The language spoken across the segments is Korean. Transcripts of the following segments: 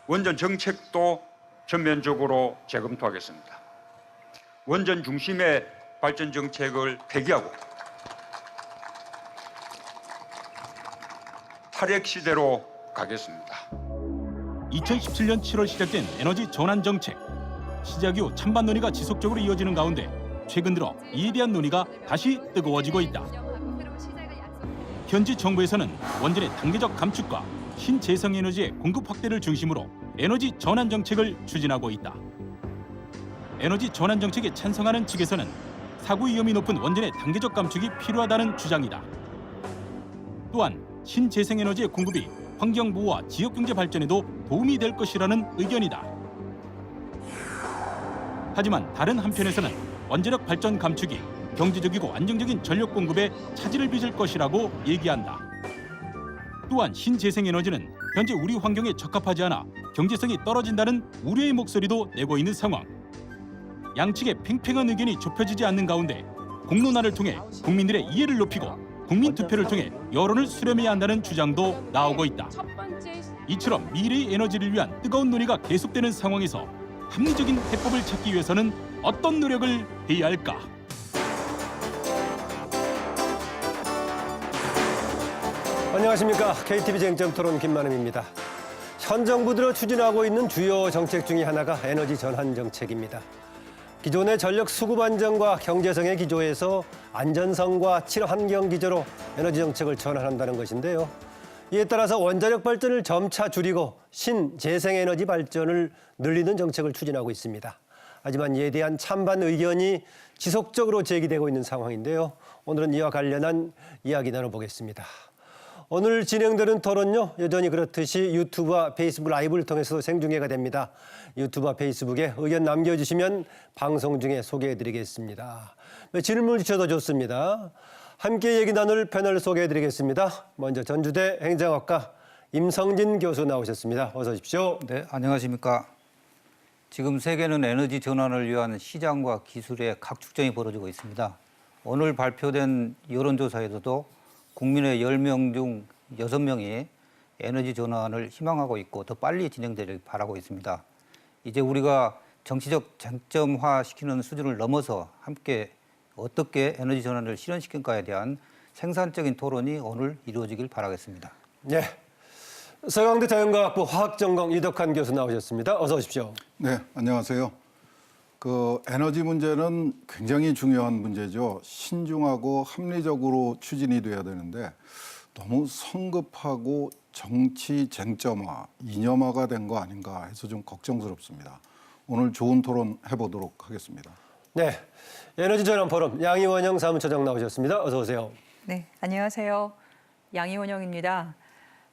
원전 정책도 전면적으로 재검토하겠습니다. 원전 중심의 발전 정책을 폐기하고 탈핵 시대로 가겠습니다. 2017년 7월 시작된 에너지 전환 정책. 시작 이후 찬반 논의가 지속적으로 이어지는 가운데 최근 들어 이에 대한 논의가 다시 뜨거워지고 있다. 현지 정부에서는 원전의 단계적 감축과 신재생에너지의 공급 확대를 중심으로 에너지 전환 정책을 추진하고 있다. 에너지 전환 정책에 찬성하는 측에서는 사고 위험이 높은 원전의 단계적 감축이 필요하다는 주장이다. 또한 신재생에너지의 공급이 환경보호와 지역경제 발전에도 도움이 될 것이라는 의견이다. 하지만 다른 한편에서는 원자력 발전 감축이 경제적이고 안정적인 전력 공급에 차질을 빚을 것이라고 얘기한다. 또한 신재생에너지는 현재 우리 환경에 적합하지 않아 경제성이 떨어진다는 우려의 목소리도 내고 있는 상황. 양측의 팽팽한 의견이 좁혀지지 않는 가운데 공론화를 통해 국민들의 이해를 높이고 국민 투표를 통해 여론을 수렴해야 한다는 주장도 나오고 있다. 이처럼 미래의 에너지를 위한 뜨거운 논의가 계속되는 상황에서 합리적인 해법을 찾기 위해서는 어떤 노력을 해야 할까? 안녕하십니까. KTV 쟁점토론 김만음입니다. 현 정부들이 추진하고 있는 주요 정책 중에 하나가 에너지 전환 정책입니다. 기존의 전력 수급 안정과 경제성의 기조에서 안전성과 친환경 기조로 에너지 정책을 전환한다는 것인데요. 이에 따라서 원자력 발전을 점차 줄이고 신재생에너지 발전을 늘리는 정책을 추진하고 있습니다. 하지만 이에 대한 찬반 의견이 지속적으로 제기되고 있는 상황인데요. 오늘은 이와 관련한 이야기 나눠보겠습니다. 오늘 진행되는 토론요, 여전히 그렇듯이 유튜브와 페이스북 라이브를 통해서 생중계가 됩니다. 유튜브와 페이스북에 의견 남겨주시면 방송 중에 소개해드리겠습니다. 질문 주셔도 좋습니다. 함께 얘기 나눌 패널 소개해드리겠습니다. 먼저 전주대 행정학과 임성진 교수 나오셨습니다. 어서 오십시오. 네, 안녕하십니까. 지금 세계는 에너지 전환을 위한 시장과 기술의 각축전이 벌어지고 있습니다. 오늘 발표된 여론조사에서도 국민의 10명 중 6명이 에너지 전환을 희망하고 있고 더 빨리 진행되길 바라고 있습니다. 이제 우리가 정치적 쟁점화시키는 수준을 넘어서 함께 어떻게 에너지 전환을 실현시킬까에 대한 생산적인 토론이 오늘 이루어지길 바라겠습니다. 네, 서강대 자연과학부 화학전공 이덕환 교수 나오셨습니다. 어서 오십시오. 네, 안녕하세요. 에너지 문제는 굉장히 중요한 문제죠. 신중하고 합리적으로 추진이 돼야 되는데 너무 성급하고 정치 쟁점화, 이념화가 된 거 아닌가 해서 좀 걱정스럽습니다. 오늘 좋은 토론 해보도록 하겠습니다. 네, 에너지 전환 포럼 양희원영 사무처장 나오셨습니다. 어서 오세요. 네, 안녕하세요. 양희원영입니다.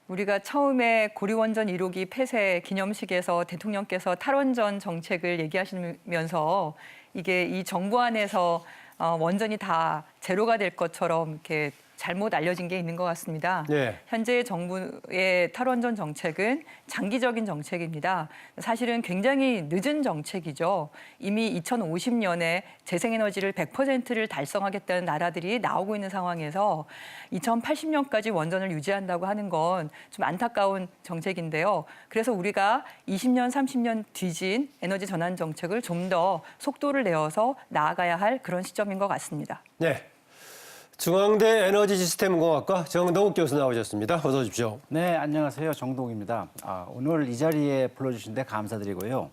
우리가 처음에 고리원전 1호기 폐쇄 기념식에서 대통령께서 탈원전 정책을 얘기하시면서 이게 이 정부 안에서 원전이 다 제로가 될 것처럼 이렇게 잘못 알려진 게 있는 것 같습니다. 네. 현재 정부의 탈원전 정책은 장기적인 정책입니다. 사실은 굉장히 늦은 정책이죠. 이미 2050년에 재생에너지를 100%를 달성하겠다는 나라들이 나오고 있는 상황에서 2080년까지 원전을 유지한다고 하는 건 좀 안타까운 정책인데요. 그래서 우리가 20년, 30년 뒤진 에너지 전환 정책을 좀 더 속도를 내어서 나아가야 할 그런 시점인 것 같습니다. 네. 중앙대 에너지시스템공학과 정동욱 교수 나오셨습니다. 어서 오십시오. 네, 안녕하세요. 정동욱입니다. 오늘 이 자리에 불러주신 데 감사드리고요.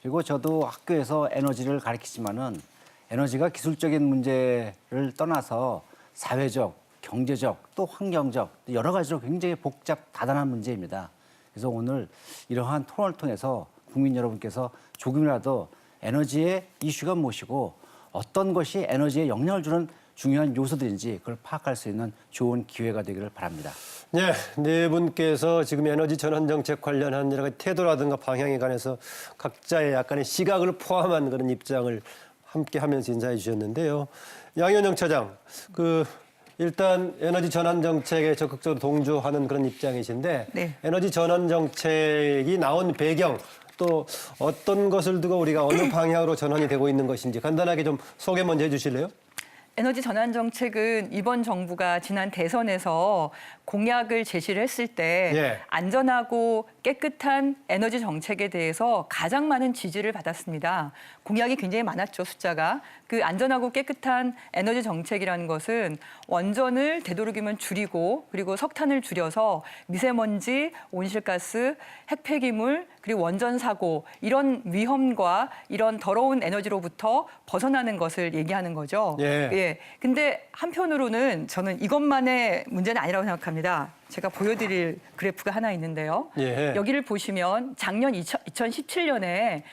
그리고 저도 학교에서 에너지를 가르치지만은 에너지가 기술적인 문제를 떠나서 사회적, 경제적, 또 환경적 여러 가지로 굉장히 복잡, 다단한 문제입니다. 그래서 오늘 이러한 토론을 통해서 국민 여러분께서 조금이라도 에너지의 이슈가 무엇이고 어떤 것이 에너지에 영향을 주는 중요한 요소들인지 그걸 파악할 수 있는 좋은 기회가 되기를 바랍니다. 네, 네 분께서 지금 에너지 전환 정책 관련한 여러 가지 태도라든가 방향에 관해서 각자의 약간의 시각을 포함한 그런 입장을 함께 하면서 인사해 주셨는데요. 양희원영 처장, 일단 에너지 전환 정책에 적극적으로 동조하는 그런 입장이신데 네. 에너지 전환 정책이 나온 배경 또 어떤 것을 두고 우리가 어느 방향으로 전환이 되고 있는 것인지 간단하게 좀 소개 먼저 해주실래요? 에너지 전환 정책은 이번 정부가 지난 대선에서 공약을 제시를 했을 때 예. 안전하고 깨끗한 에너지 정책에 대해서 가장 많은 지지를 받았습니다. 공약이 굉장히 많았죠, 숫자가. 그 안전하고 깨끗한 에너지 정책이라는 것은 원전을 되도록이면 줄이고 그리고 석탄을 줄여서 미세먼지, 온실가스, 핵폐기물, 그리고 원전 사고 이런 위험과 이런 더러운 에너지로부터 벗어나는 것을 얘기하는 거죠. 예. 근데 한편으로는 저는 이것만의 문제는 아니라고 생각합니다. 제가 보여드릴 그래프가 하나 있는데요. 예. 여기를 보시면 작년 2017년에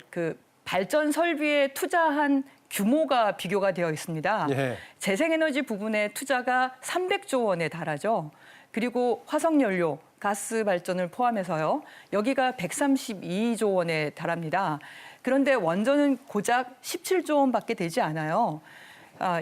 그 발전 설비에 투자한 규모가 비교가 되어 있습니다. 예. 재생에너지 부분의 투자가 300조 원에 달하죠. 그리고 화석연료, 가스 발전을 포함해서요. 여기가 132조 원에 달합니다. 그런데 원전은 고작 17조 원밖에 되지 않아요.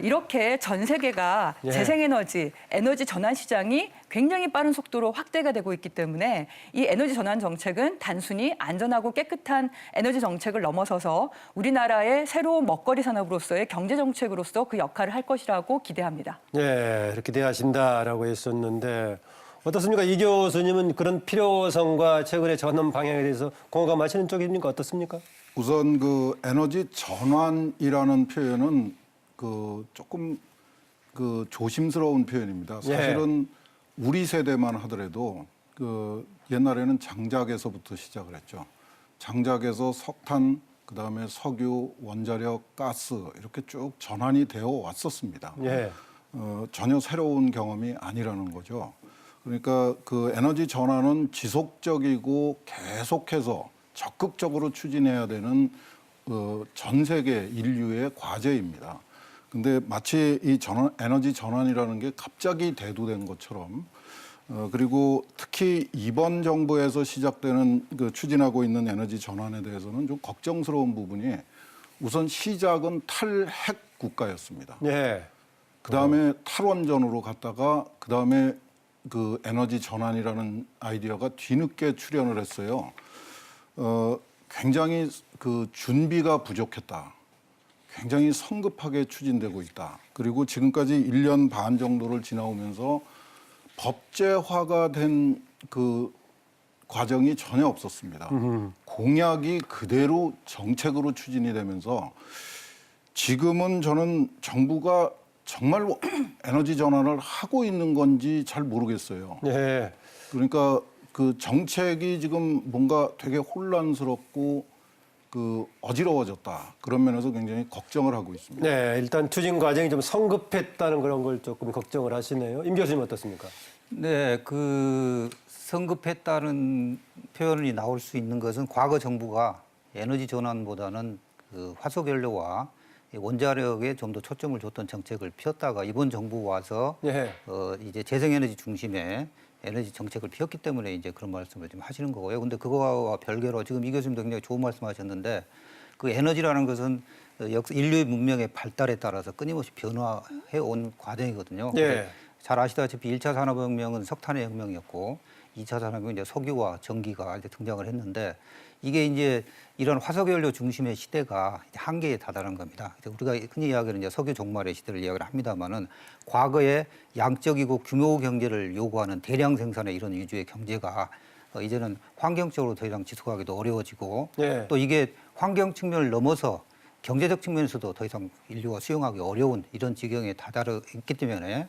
이렇게 전 세계가 예. 재생에너지, 에너지 전환 시장이 굉장히 빠른 속도로 확대가 되고 있기 때문에 이 에너지 전환 정책은 단순히 안전하고 깨끗한 에너지 정책을 넘어서서 우리나라의 새로운 먹거리 산업으로서의 경제 정책으로서 그 역할을 할 것이라고 기대합니다. 예, 이렇게 대하신다라고 했었는데 어떻습니까? 이 교수님은 그런 필요성과 최근의 전환 방향에 대해서 공감하시는 쪽입니까? 어떻습니까? 우선 그 에너지 전환이라는 표현은 그 조금 그 조심스러운 표현입니다. 사실은 우리 세대만 하더라도 그 옛날에는 장작에서부터 시작을 했죠. 장작에서 석탄, 그다음에 석유, 원자력, 가스 이렇게 쭉 전환이 되어 왔었습니다. 예. 전혀 새로운 경험이 아니라는 거죠. 그러니까 그 에너지 전환은 지속적이고 계속해서 적극적으로 추진해야 되는 전 세계 인류의 과제입니다. 근데 마치 이 에너지 전환이라는 게 갑자기 대두된 것처럼 그리고 특히 이번 정부에서 시작되는 그 추진하고 있는 에너지 전환에 대해서는 좀 걱정스러운 부분이 우선 시작은 탈핵 국가였습니다. 예. 그다음에 탈원전으로 갔다가 그다음에 그 에너지 전환이라는 아이디어가 뒤늦게 출현을 했어요. 굉장히 그 준비가 부족했다. 굉장히 성급하게 추진되고 있다. 그리고 지금까지 1년 반 정도를 지나오면서 법제화가 된 그 과정이 전혀 없었습니다. 공약이 그대로 정책으로 추진이 되면서 지금은 저는 정부가 정말로 에너지 전환을 하고 있는 건지 잘 모르겠어요. 예. 그러니까 그 정책이 지금 뭔가 되게 혼란스럽고 그 어지러워졌다. 그런 면에서 굉장히 걱정을 하고 있습니다. 네, 일단 추진 과정이 좀 성급했다는 그런 걸 조금 걱정을 하시네요. 임 교수님 어떻습니까? 네, 그 성급했다는 표현이 나올 수 있는 것은 과거 정부가 에너지 전환보다는 그 화석연료와 원자력에 좀 더 초점을 줬던 정책을 폈다가 이번 정부 와서 예. 이제 재생에너지 중심의 에너지 정책을 폈기 때문에 이제 그런 말씀을 좀 하시는 거고요. 근데 그거와 별개로 지금 이 교수님도 굉장히 좋은 말씀하셨는데 그 에너지라는 것은 인류의 문명의 발달에 따라서 끊임없이 변화해 온 과정이거든요. 예. 잘 아시다시피 1차 산업혁명은 석탄의 혁명이었고 2차 산업혁명은 이제 석유와 전기가 이제 등장을 했는데 이게 이제 이런 화석연료 중심의 시대가 이제 한계에 다다른 겁니다. 우리가 흔히 이야기하는 이제 석유 종말의 시대를 이야기를 합니다만은 과거에 양적이고 규모 경제를 요구하는 대량 생산의 이런 위주의 경제가 이제는 환경적으로 더 이상 지속하기도 어려워지고 예. 또 이게 환경 측면을 넘어서 경제적 측면에서도 더 이상 인류가 수용하기 어려운 이런 지경에 다다르 있기 때문에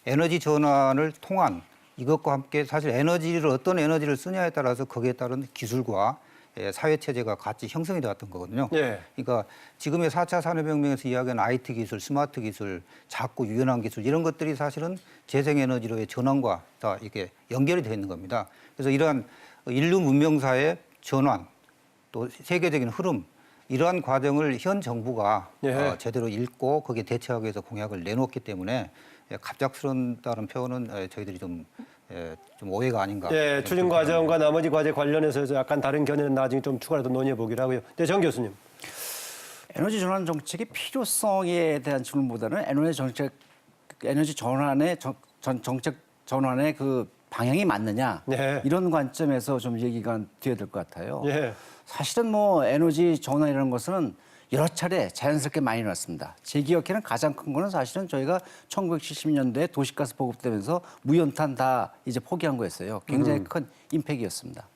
에너지 전환을 통한 이것과 함께 사실 에너지를 어떤 에너지를 쓰냐에 따라서 거기에 따른 기술과 사회 체제가 같이 형성이 되었던 거거든요. 예. 그러니까 지금의 4차 산업혁명에서 이야기하는 IT 기술, 스마트 기술, 작고 유연한 기술 이런 것들이 사실은 재생에너지로의 전환과 다 이렇게 연결이 되어 있는 겁니다. 그래서 이러한 인류 문명사의 전환 또 세계적인 흐름 이러한 과정을 현 정부가 예. 제대로 읽고 거기에 대처하기 위해서 공약을 내놓았기 때문에 갑작스럽다는 표현은 저희들이 좀 오해가 아닌가. 예, 추진 과정과 나머지 과제 관련해서 약간 다른 견해는 나중에 좀 추가로 논의해 보기로 하고요. 네, 정 교수님. 에너지 전환 정책의 필요성에 대한 질문보다는 에너지 전환의 정책 전환의 그 방향이 맞느냐 네. 이런 관점에서 좀 얘기가 돼야 될 것 같아요. 예. 사실은 뭐 에너지 전환이라는 것은 여러 차례 자연스럽게 많이 일어났습니다. 제 기억에는 가장 큰 거는 사실은 저희가 1970년대에 도시가스 보급되면서 무연탄 다 이제 포기한 거였어요. 굉장히 큰 임팩이었습니다.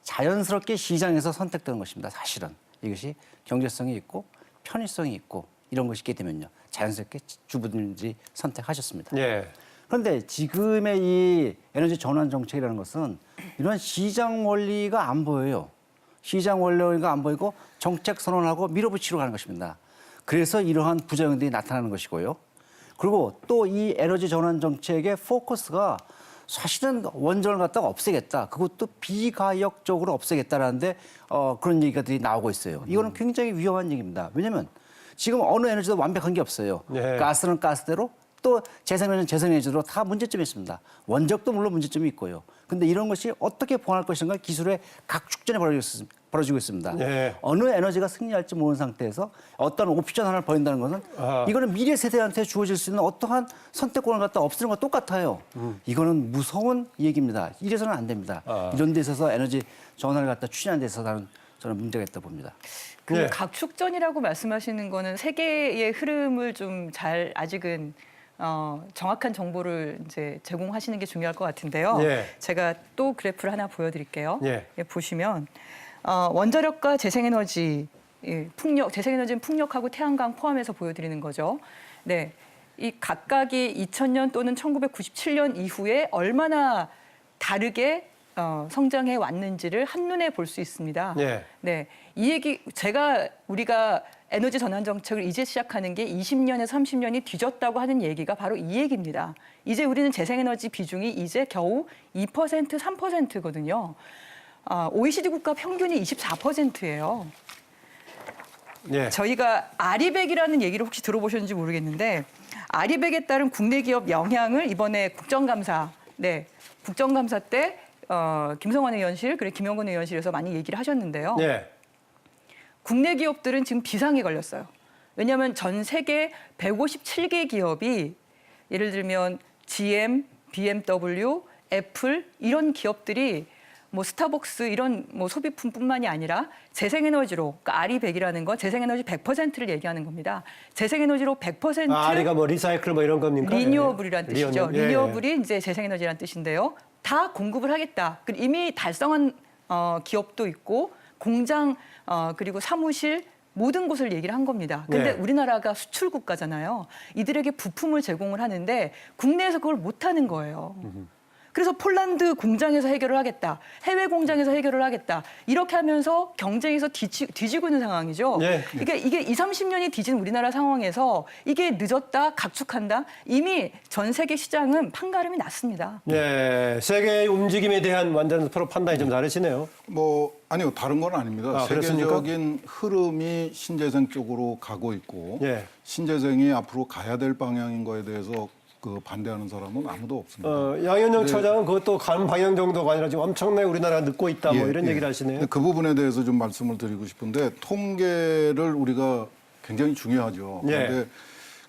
자연스럽게 시장에서 선택되는 것입니다. 사실은 이것이 경제성이 있고 편의성이 있고 이런 것이 있게 되면요. 자연스럽게 주부들이 선택하셨습니다. 예. 그런데 지금의 이 에너지 전환 정책이라는 것은 이런 시장 원리가 안 보여요. 시장 원리가 안 보이고 정책 선언하고 밀어붙이러 가는 것입니다. 그래서 이러한 부작용들이 나타나는 것이고요. 그리고 또 이 에너지 전환 정책의 포커스가 사실은 원전을 갖다가 없애겠다. 그것도 비가역적으로 없애겠다라는데 그런 얘기들이 나오고 있어요. 이거는 굉장히 위험한 얘기입니다. 왜냐하면 지금 어느 에너지도 완벽한 게 없어요. 네. 가스는 가스대로 또 재생에너지는 재생에너지로 다 문제점이 있습니다. 원적도 물론 문제점이 있고요. 근데 이런 것이 어떻게 보완할 것인가 기술의 각축전이 벌어지고 있습니다. 네. 어느 에너지가 승리할지 모르는 상태에서 어떤 옵션 하나를 버린다는 것은 이거는 미래 세대한테 주어질 수 있는 어떠한 선택권을 갖다 없애는 것과 똑같아요. 이거는 무서운 얘기입니다. 이래서는 안 됩니다. 이런 데 있어서 에너지 전환을 갖다 추진하는 데 있어서 저는 문제가 있다고 봅니다. 그 네. 각축전이라고 말씀하시는 거는 세계의 흐름을 좀 잘 아직은 정확한 정보를 이제 제공하시는 게 중요할 것 같은데요. 예. 제가 또 그래프를 하나 보여드릴게요. 예. 예, 보시면 원자력과 재생에너지, 재생에너지는 풍력하고 태양광 포함해서 보여드리는 거죠. 네, 이 각각이 2000년 또는 1997년 이후에 얼마나 다르게 성장해 왔는지를 한눈에 볼 수 있습니다. 예. 네, 이 얘기 우리가 에너지 전환 정책을 이제 시작하는 게 20년에서 30년이 뒤졌다고 하는 얘기가 바로 이 얘기입니다. 이제 우리는 재생에너지 비중이 이제 겨우 2%, 3%거든요. OECD 국가 평균이 24%예요. 예. 저희가 아리백이라는 얘기를 혹시 들어보셨는지 모르겠는데 아리백에 따른 국내 기업 영향을 이번에 국정감사 때 김성환 의원실 그리고 김영건 의원실에서 많이 얘기를 하셨는데요. 예. 국내 기업들은 지금 비상에 걸렸어요. 왜냐하면 전 세계 157개 기업이 예를 들면 GM, BMW, 애플 이런 기업들이 뭐 스타벅스 이런 뭐 소비품뿐만이 아니라 재생에너지로 그러니까 아리백이라는 건 재생에너지 100%를 얘기하는 겁니다. 재생에너지로 100% 아리가 뭐 리사이클 뭐 이런 겁니까? 리뉴어블이란 예. 뜻이죠. 예. 리뉴어블이 이제 재생에너지란 뜻인데요. 다 공급을 하겠다. 이미 달성한 기업도 있고 공장 그리고 사무실 모든 곳을 얘기를 한 겁니다. 근데 네. 우리나라가 수출 국가잖아요. 이들에게 부품을 제공을 하는데 국내에서 그걸 못 하는 거예요. 그래서 폴란드 공장에서 해결을 하겠다. 해외 공장에서 해결을 하겠다. 이렇게 하면서 경쟁에서 뒤지고 있는 상황이죠. 네. 그러니까 이게 20, 30년이 뒤진 우리나라 상황에서 이게 늦었다, 각축한다. 이미 전 세계 시장은 판가름이 났습니다. 네, 세계의 움직임에 대한 완전 서로 판단이 좀 다르시네요. 아니요, 다른 건 아닙니다. 그렇습니까? 세계적인 흐름이 신재생 쪽으로 가고 있고 예. 신재생이 앞으로 가야 될 방향인 거에 대해서 반대하는 사람은 아무도 없습니다. 양현종 처장은 그것도 가는 방향 정도가 아니라 지금 엄청나게 우리나라가 늦고 있다 뭐 이런 얘기를 하시네요. 그 부분에 대해서 좀 말씀을 드리고 싶은데 통계를 우리가 굉장히 중요하죠. 예. 그런데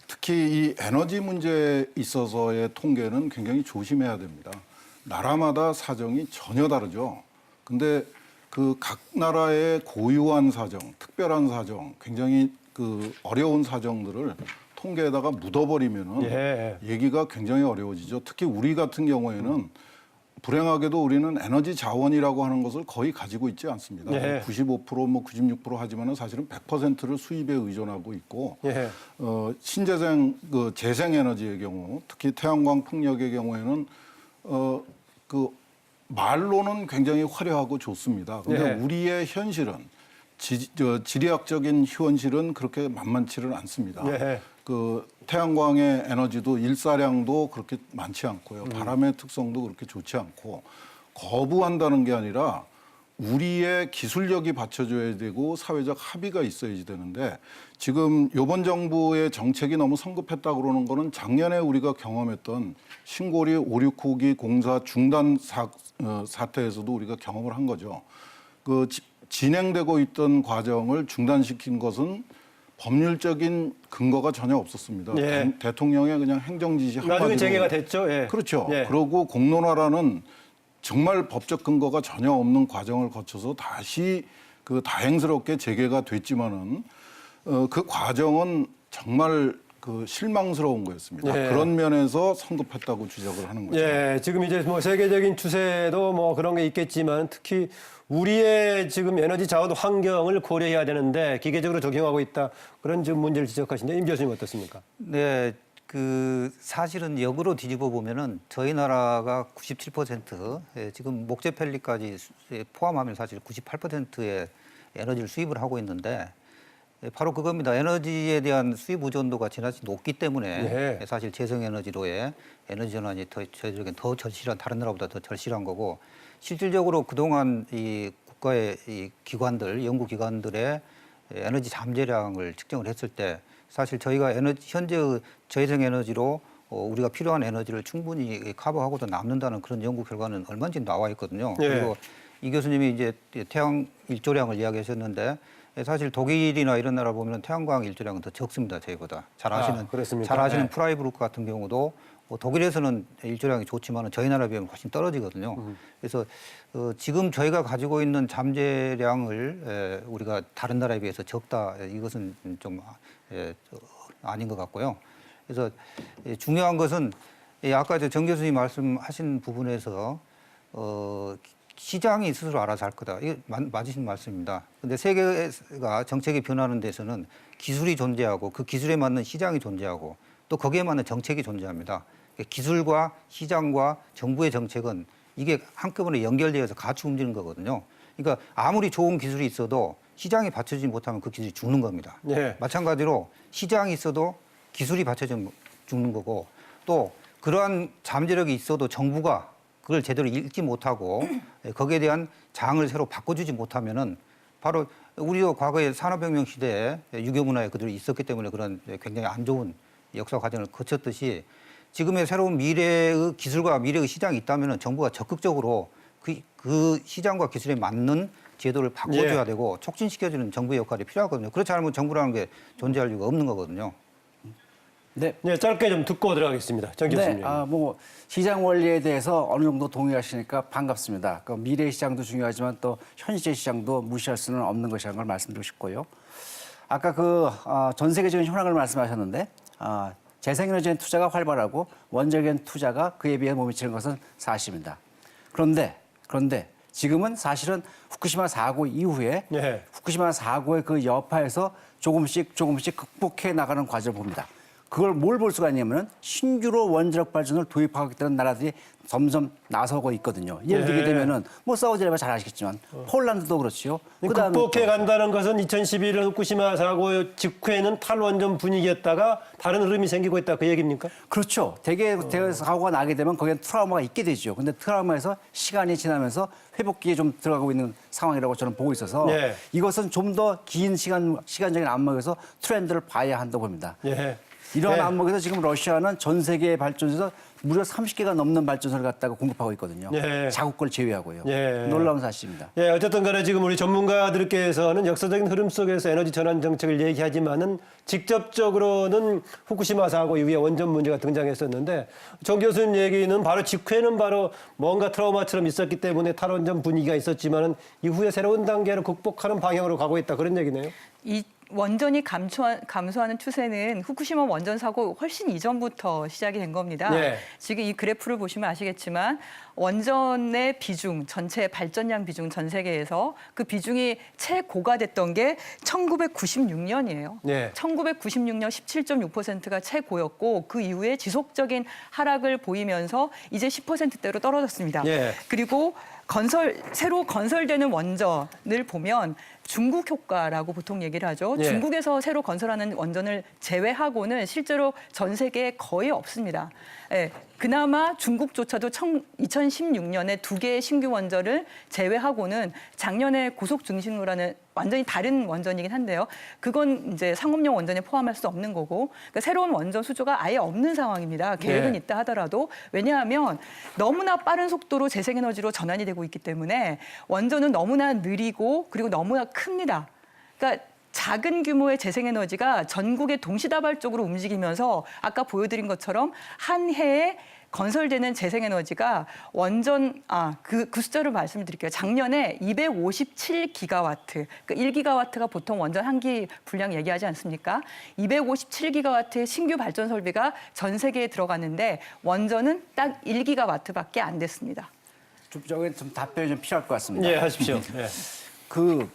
특히 이 에너지 문제에 있어서의 통계는 굉장히 조심해야 됩니다. 나라마다 사정이 전혀 다르죠. 근데 그 각 나라의 고유한 사정, 특별한 사정, 굉장히 어려운 사정들을 통계에다가 묻어버리면은 예. 얘기가 굉장히 어려워지죠. 특히 우리 같은 경우에는 불행하게도 우리는 에너지 자원이라고 하는 것을 거의 가지고 있지 않습니다. 예. 95%, 뭐 96% 하지만은 사실은 100%를 수입에 의존하고 있고, 예. 신재생 재생에너지의 경우, 특히 태양광 풍력의 경우에는 말로는 굉장히 화려하고 좋습니다. 그런데 예. 우리의 현실은 지리학적인 현실은 그렇게 만만치를 않습니다. 예. 태양광의 에너지도 일사량도 그렇게 많지 않고요. 바람의 특성도 그렇게 좋지 않고 거부한다는 게 아니라 우리의 기술력이 받쳐줘야 되고 사회적 합의가 있어야지 되는데 지금 이번 정부의 정책이 너무 성급했다 그러는 거는 작년에 우리가 경험했던 신고리 5, 6호기 공사 중단 사태에서도 우리가 경험을 한 거죠. 진행되고 있던 과정을 중단시킨 것은 법률적인 근거가 전혀 없었습니다. 예. 대통령의 그냥 행정지시 한마디로. 나중에 재개가 됐죠. 예. 그렇죠. 예. 그러고 공론화라는 정말 법적 근거가 전혀 없는 과정을 거쳐서 다시 그 다행스럽게 재개가 됐지만은 그 과정은 정말 그 실망스러운 거였습니다. 예. 그런 면에서 성급했다고 지적을 하는 거죠. 예, 지금 이제 뭐 세계적인 추세도 뭐 그런 게 있겠지만 특히 우리의 지금 에너지 자원 환경을 고려해야 되는데 기계적으로 적용하고 있다. 그런 좀 문제를 지적하시는데 임 교수님 어떻습니까? 네, 그 사실은 역으로 뒤집어 보면은 저희 나라가 97% 지금 목재 펠리까지 포함하면 사실 98%의 에너지를 수입을 하고 있는데 바로 그겁니다. 에너지에 대한 수입 의존도가 지나치 높기 때문에 네. 사실 재생에너지로의 에너지 전환이 저희들에겐 더 절실한 다른 나라보다 더 절실한 거고 실질적으로 그동안 이 국가의 이 기관들, 연구 기관들의 에너지 잠재량을 측정을 했을 때 사실 저희가 현재의 재생에너지로 우리가 필요한 에너지를 충분히 커버하고도 남는다는 그런 연구 결과는 얼마인지 나와 있거든요. 네. 그리고 이 교수님이 이제 태양 일조량을 이야기하셨는데 사실 독일이나 이런 나라 보면 태양광 일조량은 더 적습니다. 저희보다. 잘 아시는 그렇습니까? 잘 아시는 네. 프라이브루크 같은 경우도 뭐 독일에서는 일조량이 좋지만 저희 나라에 비하면 훨씬 떨어지거든요. 그래서 지금 저희가 가지고 있는 잠재량을 우리가 다른 나라에 비해서 적다. 이것은 좀 아닌 것 같고요. 그래서 중요한 것은 아까 정 교수님 말씀하신 부분에서 시장이 스스로 알아서 할 거다. 이게 맞으신 말씀입니다. 근데 세계가 정책이 변하는 데서는 기술이 존재하고 그 기술에 맞는 시장이 존재하고 또 거기에 맞는 정책이 존재합니다. 기술과 시장과 정부의 정책은 이게 한꺼번에 연결되어서 같이 움직이는 거거든요. 그러니까 아무리 좋은 기술이 있어도 시장이 받쳐주지 못하면 그 기술이 죽는 겁니다. 네. 마찬가지로 시장이 있어도 기술이 받쳐주면 죽는 거고 또 그러한 잠재력이 있어도 정부가 그걸 제대로 읽지 못하고 거기에 대한 장을 새로 바꿔주지 못하면은 바로 우리도 과거에 산업혁명 시대에 유교 문화에 그들이 있었기 때문에 그런 굉장히 안 좋은 역사 과정을 거쳤듯이 지금의 새로운 미래의 기술과 미래의 시장이 있다면은 정부가 적극적으로 그 시장과 기술에 맞는 제도를 바꿔줘야 예. 되고 촉진시켜주는 정부의 역할이 필요하거든요. 그렇지 않으면 정부라는 게 존재할 이유가 없는 거거든요. 네. 네, 짧게 좀 듣고 들어가겠습니다. 정 교수님. 네, 뭐 시장 원리에 대해서 어느 정도 동의하시니까 반갑습니다. 그 미래 시장도 중요하지만 또 현재 시장도 무시할 수는 없는 것이라는 걸 말씀드리고 싶고요. 아까 전 세계적인 현황을 말씀하셨는데 재생에너지엔 투자가 활발하고 원자력엔 투자가 그에 비해 못 미치는 것은 사실입니다. 그런데 지금은 사실은 후쿠시마 사고 이후에 네. 후쿠시마 사고의 그 여파에서 조금씩 극복해 나가는 과정을 봅니다. 그걸 뭘 볼 수가 있냐면은 신규로 원자력 발전을 도입하겠다는 나라들이 점점 나서고 있거든요. 예를 들게 되면은 뭐 사우디아라비아 잘 아시겠지만 폴란드도 그렇지요. 그다음에 극복해 간다는 것은 2011년 후쿠시마 사고 직후에는 탈원전 분위기였다가 다른 흐름이 생기고 있다 그 얘기입니까? 그렇죠. 대개 사고가 나게 되면 거기에 트라우마가 있게 되죠. 근데 트라우마에서 시간이 지나면서 회복기에 좀 들어가고 있는 상황이라고 저는 보고 있어서 네. 이것은 좀 더 긴 시간적인 안목에서 트렌드를 봐야 한다고 봅니다. 예. 이러한 네. 안목에서 지금 러시아는 전 세계 발전소에서 무려 30개가 넘는 발전소를 갖다가 공급하고 있거든요. 예. 자국 걸 제외하고요. 예. 놀라운 사실입니다. 예, 어쨌든 간에 지금 우리 전문가들께서는 역사적인 흐름 속에서 에너지 전환 정책을 얘기하지만은 직접적으로는 후쿠시마 사고 이후에 원전 문제가 등장했었는데 정 교수님 얘기는 바로 직후에는 바로 뭔가 트라우마처럼 있었기 때문에 탈원전 분위기가 있었지만은 이후에 새로운 단계로 극복하는 방향으로 가고 있다 그런 얘기네요. 이 원전이 감소하는 추세는 후쿠시마 원전 사고 훨씬 이전부터 시작이 된 겁니다. 네. 지금 이 그래프를 보시면 아시겠지만 원전의 비중, 전체 발전량 비중 전 세계에서 그 비중이 최고가 됐던 게 1996년이에요. 네. 1996년 17.6%가 최고였고 그 이후에 지속적인 하락을 보이면서 이제 10%대로 떨어졌습니다. 네. 그리고 새로 건설되는 원전을 보면 중국 효과라고 보통 얘기를 하죠. 예. 중국에서 새로 건설하는 원전을 제외하고는 실제로 전 세계에 거의 없습니다. 예, 그나마 중국조차도 2016년에 2개의 신규 원전을 제외하고는 작년에 고속증신호라는 완전히 다른 원전이긴 한데요. 그건 이제 상업용 원전에 포함할 수 없는 거고 그러니까 새로운 원전 수주가 아예 없는 상황입니다. 계획은 네. 있다 하더라도 왜냐하면 너무나 빠른 속도로 재생에너지로 전환이 되고 있기 때문에 원전은 너무나 느리고 그리고 너무나 큽니다. 그러니까 작은 규모의 재생에너지가 전국에 동시다발적으로 움직이면서 아까 보여드린 것처럼 한 해에 건설되는 재생에너지가 원전 그 숫자를 말씀을 드릴게요. 작년에 257기가와트, 그러니까 1기가와트가 보통 원전 한 기 분량 얘기하지 않습니까? 257기가와트의 신규 발전 설비가 전 세계에 들어갔는데 원전은 딱 1기가와트밖에 안 됐습니다. 좀 답변이 좀 필요할 것 같습니다. 예, 하십시오. 예. 그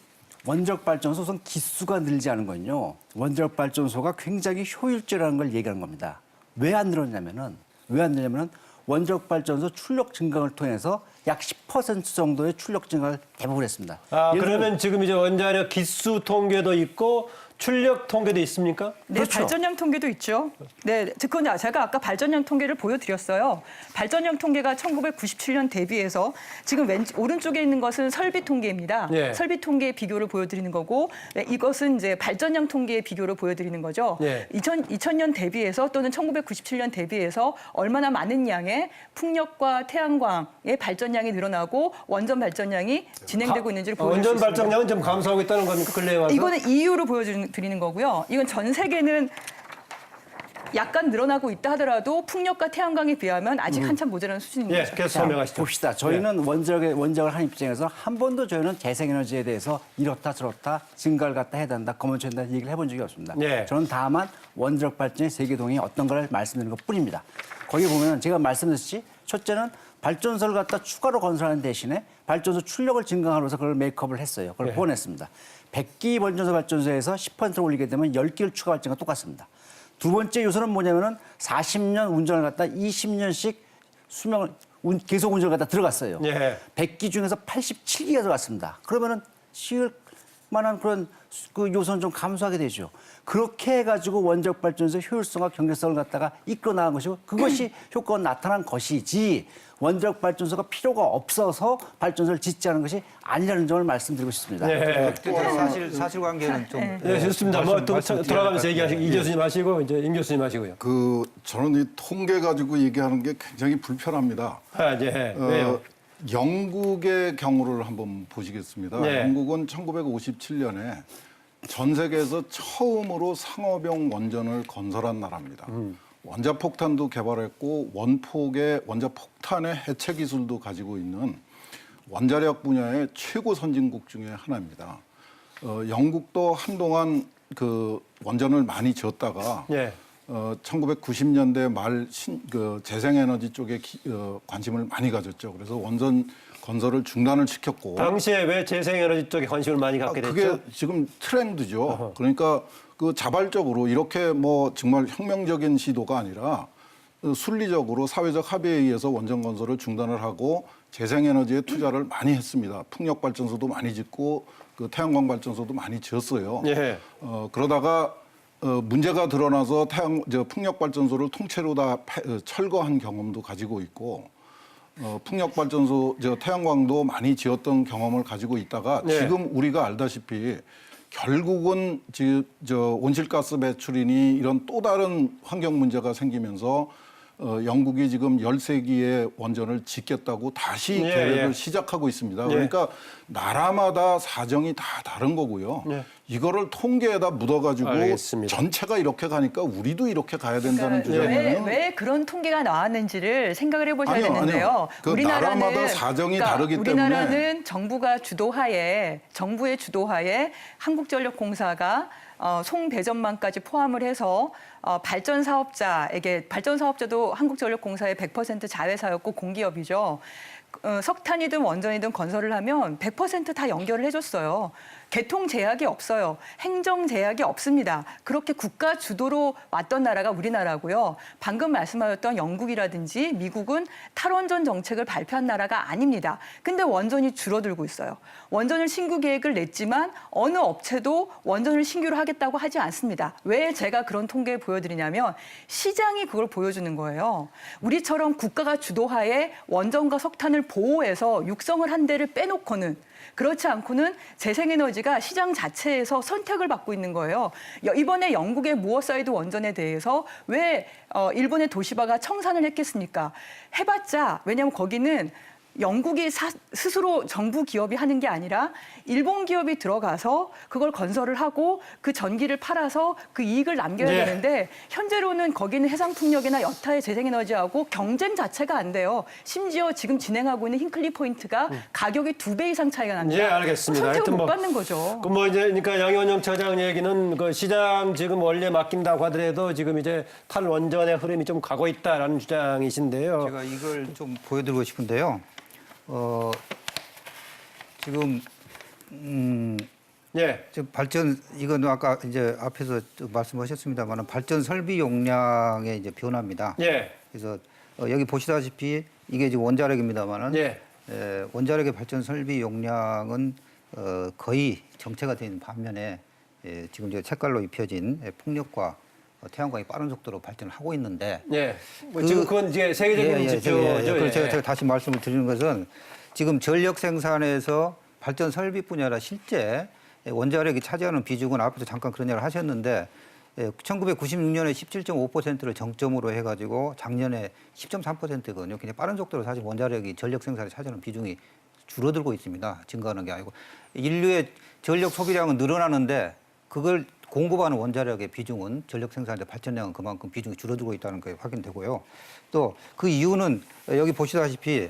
원자력 발전소 우선 기수가 늘지 않은 건요. 원자력 발전소가 굉장히 효율적이라는 걸 얘기하는 겁니다. 왜 안 늘었냐면은 원자력 발전소 출력 증강을 통해서 약 10% 정도의 출력 증강을 대부분 했습니다. 그러면 지금 이제 원자력 기수 통계도 있고 출력 통계도 있습니까? 네, 그렇죠. 발전량 통계도 있죠. 네, 그건 제가 아까 발전량 통계를 보여드렸어요. 발전량 통계가 1997년 대비해서 지금 오른쪽에 있는 것은 설비 통계입니다. 예. 설비 통계의 비교를 보여드리는 거고, 네, 이것은 이제 발전량 통계의 비교를 보여드리는 거죠. 예. 2000년 대비해서 또는 1997년 대비해서 얼마나 많은 양의 풍력과 태양광의 발전량이 늘어나고 원전 발전량이 진행되고 있는지를 보여드릴 수 원전 있습니다. 발전량은 좀 감소하고 있다는 겁니까? 근래에 와서? 이거는 EU로 보여드리는 거고요. 이건 전 세계는 약간 늘어나고 있다 하더라도 풍력과 태양광에 비하면 아직 한참 모자라는 수준인 예, 거죠. 계속 자, 설명하시죠. 봅시다. 저희는 원자력을 한 입장에서 한 번도 저희는 재생에너지에 대해서 이렇다 저렇다 증가를 갖다 해야 된다, 검은쳐야 된다 얘기를 해본 적이 없습니다. 예. 저는 다만 원자력 발전의 세계동이 어떤 걸 말씀드리는 것뿐입니다. 거기 보면 제가 말씀드렸듯이 첫째는 발전소를 갖다 추가로 건설하는 대신에 발전소 출력을 증강하면서 그걸 메이크업을 했어요. 그걸 보냈습니다. 100기 발전소에서 10% 올리게 되면 10기를 추가 발전과 똑같습니다. 두 번째 요소는 뭐냐면은 40년 운전을 갖다 20년씩 수명을 계속 운전을 갖다 들어갔어요. 예. 100기 중에서 87기가 들어갔습니다. 그러면은 씌울 만한 그런 그 요소는 좀 감소하게 되죠. 그렇게 해가지고 원자력 발전소의 효율성과 경제성을 갖다가 이끌어 나간 것이고 그것이 효과가 나타난 것이지 원자력 발전소가 필요가 없어서 발전소를 짓지 않은 것이 아니라는 점을 말씀드리고 싶습니다. 예. 사실관계는 좀 네, 좋습니다. 말씀 돌아가면서 드려야 얘기하시고 이 교수님 하시고 이제 임 교수님 하시고요. 저는 이 통계 가지고 얘기하는 게 굉장히 불편합니다. 왜요? 영국의 경우를 한번 보시겠습니다. 네. 영국은 1957년에 전 세계에서 처음으로 상업용 원전을 건설한 나라입니다. 원자폭탄도 개발했고 원폭의 원자폭탄의 해체 기술도 가지고 있는 원자력 분야의 최고 선진국 중에 하나입니다. 영국도 한동안 그 원전을 많이 지었다가 예. 1990년대 말 재생에너지 쪽에 관심을 많이 가졌죠. 그래서 원전 건설을 중단을 시켰고. 당시에 왜 재생에너지 쪽에 관심을 많이 갖게 됐죠? 그게 지금 트렌드죠. 그러니까 그 자발적으로 이렇게 뭐 정말 혁명적인 시도가 아니라 순리적으로 사회적 합의에 의해서 원전 건설을 중단을 하고 재생에너지에 투자를 많이 했습니다. 풍력 발전소도 많이 짓고 그 태양광 발전소도 많이 지었어요. 예. 그러다가 문제가 드러나서 풍력 발전소를 통째로 다 철거한 경험도 가지고 있고 풍력 발전소 태양광도 많이 지었던 경험을 가지고 있다가 네. 지금 우리가 알다시피 결국은 온실가스 배출이니 이런 또 다른 환경 문제가 생기면서 영국이 지금 13기의 원전을 짓겠다고 다시 예, 계획을 예. 시작하고 있습니다. 예. 그러니까 나라마다 사정이 다 다른 거고요. 예. 이거를 통계에다 묻어가지고 알겠습니다. 전체가 이렇게 가니까 우리도 이렇게 가야 된다는 그러니까 주장은 왜 그런 통계가 나왔는지를 생각을 해보셔야 아니요, 되는데요. 아니요. 그 나라마다 사정이 다르기 우리나라는 정부의 주도하에 한국전력공사가 송배전망까지 포함을 해서 발전 사업자도 한국전력공사의 100% 자회사였고 공기업이죠. 석탄이든 원전이든 건설을 하면 100% 다 연결을 해줬어요. 개통 제약이 없어요. 행정 제약이 없습니다. 그렇게 국가 주도로 왔던 나라가 우리나라고요. 방금 말씀하셨던 영국이라든지 미국은 탈원전 정책을 발표한 나라가 아닙니다. 근데 원전이 줄어들고 있어요. 원전을 신규 계획을 냈지만 어느 업체도 원전을 신규로 하겠다고 하지 않습니다. 왜 제가 그런 통계 보여드리냐면 시장이 그걸 보여주는 거예요. 우리처럼 국가가 주도하에 원전과 석탄을 보호해서 육성을 한 대를 빼놓고는 그렇지 않고는 재생에너지가 시장 자체에서 선택을 받고 있는 거예요. 이번에 영국의 무어사이드 원전에 대해서 왜 일본의 도시바가 청산을 했겠습니까? 해봤자 왜냐하면 거기는 영국이 스스로 정부 기업이 하는 게 아니라 일본 기업이 들어가서 그걸 건설을 하고 그 전기를 팔아서 그 이익을 남겨야 네. 되는데 현재로는 거기는 해상풍력이나 여타의 재생에너지하고 경쟁 자체가 안 돼요. 심지어 지금 진행하고 있는 힌클리 포인트가 가격이 2배 이상 차이가 납니다. 예, 알겠습니다. 선택을 하여튼 못 뭐 받는 거죠. 뭐 이제 그러니까 양현영 처장 얘기는 그 시장 지금 원래 맡긴다고 하더라도 지금 이제 탈원전의 흐름이 좀 가고 있다라는 주장이신데요. 제가 이걸 좀 보여드리고 싶은데요. 지금 예. 지금 발전 이건 아까 이제 앞에서 좀 말씀하셨습니다만 발전 설비 용량의 이제 변화입니다. 예. 그래서 여기 보시다시피 이게 지금 원자력입니다만은 예. 원자력의 발전 설비 용량은 거의 정체가 된 반면에 지금 이제 색깔로 입혀진 폭력과 태양광이 빠른 속도로 발전을 하고 있는데 예. 뭐 지금 그건 이제 세계적인 지표죠. 그래서 예. 제가 다시 말씀을 드리는 것은 지금 전력 생산에서 발전 설비뿐이 아니라 실제 원자력이 차지하는 비중은 앞에서 잠깐 그런 얘기를 하셨는데 1996년에 17.5%를 정점으로 해가지고 작년에 10.3%거든요. 굉장히 빠른 속도로 사실 원자력이 전력 생산에 차지하는 비중이 줄어들고 있습니다. 증가하는 게 아니고 인류의 전력 소비량은 늘어나는데 그걸 공급하는 원자력의 비중은 전력 생산의 발전량은 그만큼 비중이 줄어들고 있다는 게 확인되고요. 또 그 이유는 여기 보시다시피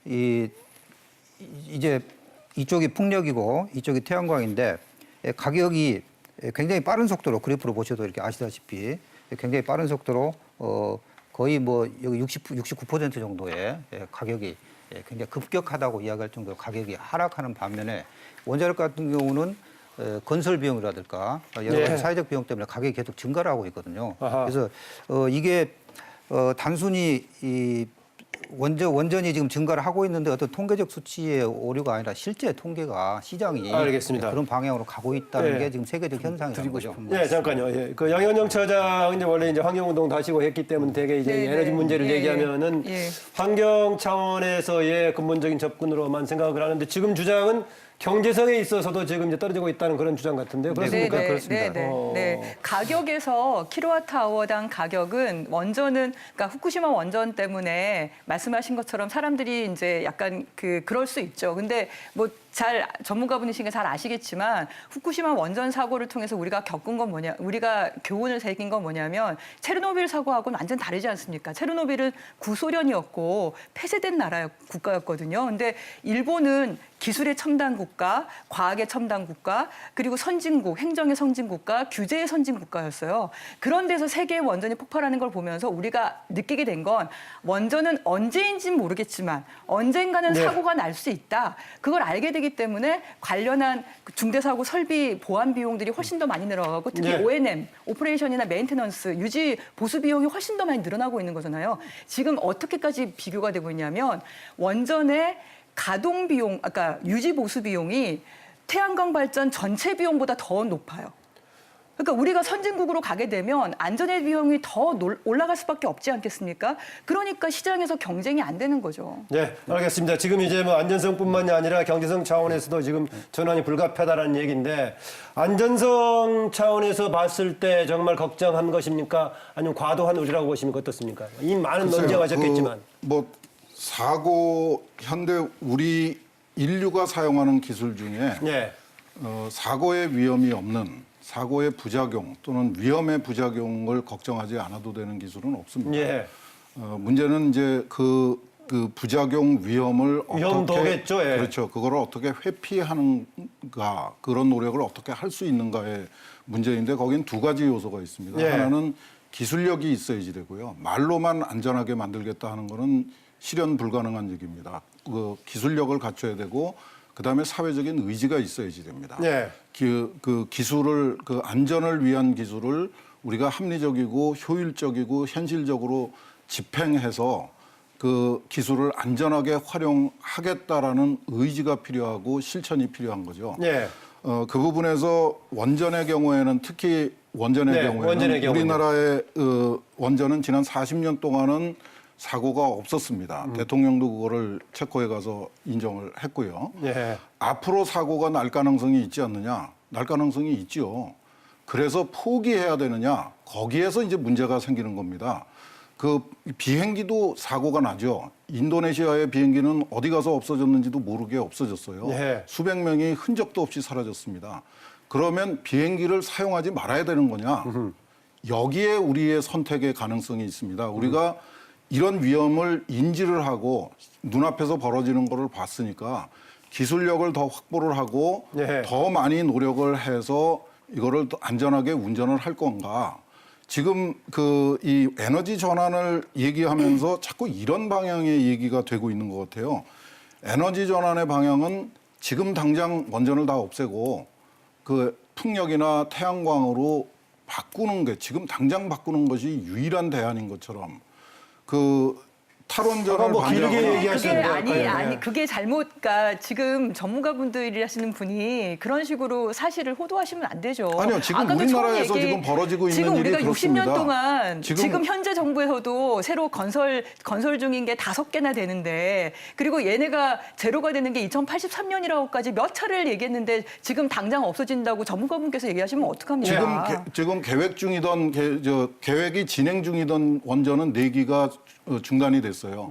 이제 이쪽이 풍력이고 이쪽이 태양광인데 가격이 굉장히 빠른 속도로 그래프로 보셔도 이렇게 아시다시피 굉장히 빠른 속도로 거의 뭐 여기 69% 정도의 가격이 굉장히 급격하다고 이야기할 정도로 가격이 하락하는 반면에 원자력 같은 경우는 건설 비용이라든가 여러 가지 사회적 비용 때문에 가격이 계속 증가를 하고 있거든요. 아하. 그래서 이게 단순히 이 원전이 지금 증가를 하고 있는데 어떤 통계적 수치의 오류가 아니라 실제 통계가 시장이 알겠습니다. 그런 방향으로 가고 있다는 예. 게 지금 세계적 현상이라는 거죠. 예, 잠깐요. 예. 그 양현영 처장 이제 원래 이제 환경운동 다시고 했기 때문에 되게 이제 네, 에너지 네. 문제를 예, 얘기하면은 예. 환경 차원에서의 근본적인 접근으로만 생각을 하는데 지금 주장은 경제성에 있어서도 지금 이제 떨어지고 있다는 그런 주장 같은데요. 그렇습니까? 그렇습니다. 네. 가격에서 킬로와트아워당 가격은 원전은 그러니까 후쿠시마 원전 때문에 말씀하신 것처럼 사람들이 이제 약간 그럴 수 있죠. 근데 뭐 잘 전문가분이시니까 잘 아시겠지만 후쿠시마 원전 사고를 통해서 우리가 겪은 건 우리가 교훈을 새긴 건 뭐냐면 체르노빌 사고하고는 완전 다르지 않습니까? 체르노빌은 구소련이었고 폐쇄된 국가였거든요. 근데 일본은 기술의 첨단 국가, 과학의 첨단 국가, 그리고 선진국, 행정의 선진국가, 규제의 선진국가였어요. 그런 데서 세계의 원전이 폭발하는 걸 보면서 우리가 느끼게 된 건 원전은 언제인지는 모르겠지만 언젠가는 네. 사고가 날 수 있다. 그걸 알게 되기 때문에 관련한 중대사고 설비 보안 비용들이 훨씬 더 많이 늘어가고 특히 네. O&M, 오퍼레이션이나 메인테넌스, 유지 보수 비용이 훨씬 더 많이 늘어나고 있는 거잖아요. 지금 어떻게까지 비교가 되고 있냐면 원전의 가동 비용, 아까 유지 보수 비용이 태양광 발전 전체 비용보다 더 높아요. 그러니까 우리가 선진국으로 가게 되면 안전의 비용이 더 올라갈 수밖에 없지 않겠습니까? 그러니까 시장에서 경쟁이 안 되는 거죠. 네, 알겠습니다. 지금 이제 뭐 안전성뿐만이 아니라 경제성 차원에서도 지금 전환이 불가피하다는 얘기인데 안전성 차원에서 봤을 때 정말 걱정한 것입니까? 아니면 과도한 우려라고 보시면 어떻습니까? 이 많은 논쟁을 하셨겠지만. 뭐 사고 현대 우리 인류가 사용하는 기술 중에 예. 사고의 위험이 없는 사고의 부작용 또는 위험의 부작용을 걱정하지 않아도 되는 기술은 없습니다. 예. 문제는 이제 그 부작용 위험을 위험도겠죠, 예. 그렇죠. 그거를 어떻게 회피하는가 그런 노력을 어떻게 할 수 있는가의 문제인데 거긴 두 가지 요소가 있습니다. 예. 하나는 기술력이 있어야지 되고요. 말로만 안전하게 만들겠다 하는 거는 실현 불가능한 얘기입니다. 그 기술력을 갖춰야 되고 그다음에 사회적인 의지가 있어야지 됩니다. 예. 그 기술을 그 안전을 위한 기술을 우리가 합리적이고 효율적이고 현실적으로 집행해서 그 기술을 안전하게 활용하겠다라는 의지가 필요하고 실천이 필요한 거죠. 예. 그 부분에서 원전의 경우에는 특히 원전의 네, 경우에는 원전의 경우는. 우리나라의 원전은 지난 40년 동안은 사고가 없었습니다. 대통령도 그거를 체코에 가서 인정을 했고요. 예. 앞으로 사고가 날 가능성이 있지 않느냐? 날 가능성이 있죠. 그래서 포기해야 되느냐? 거기에서 이제 문제가 생기는 겁니다. 그 비행기도 사고가 나죠. 인도네시아의 비행기는 어디 가서 없어졌는지도 모르게 없어졌어요. 예. 수백 명이 흔적도 없이 사라졌습니다. 그러면 비행기를 사용하지 말아야 되는 거냐? 여기에 우리의 선택의 가능성이 있습니다. 우리가 이런 위험을 인지를 하고 눈앞에서 벌어지는 거를 봤으니까 기술력을 더 확보를 하고 예. 더 많이 노력을 해서 이거를 더 안전하게 운전을 할 건가? 지금 이 에너지 전환을 얘기하면서 자꾸 이런 방향의 얘기가 되고 있는 것 같아요. 에너지 전환의 방향은 지금 당장 원전을 다 없애고 그 풍력이나 태양광으로 바꾸는 게 지금 당장 바꾸는 것이 유일한 대안인 것처럼 그 탈원전을 뭐 길게 반대하거나 얘기하시는데 아니 그게 잘못. 그러니까 지금 전문가분들이 하시는 분이 그런 식으로 사실을 호도하시면 안 되죠. 아니요, 지금 아까도 우리나라에서 처음 지금 벌어지고 있는 지금 일이 우리가 그렇습니다. 60년 동안 지금 지금 현재 정부에서도 새로 건설 중인 게 5개나 되는데, 그리고 얘네가 제로가 되는 게 2083년이라고까지 몇 차례를 얘기했는데 지금 당장 없어진다고 전문가분께서 얘기하시면 어떡합니까? 지금 계획이 진행 중이던 원전은 4기가 중단이 됐어요.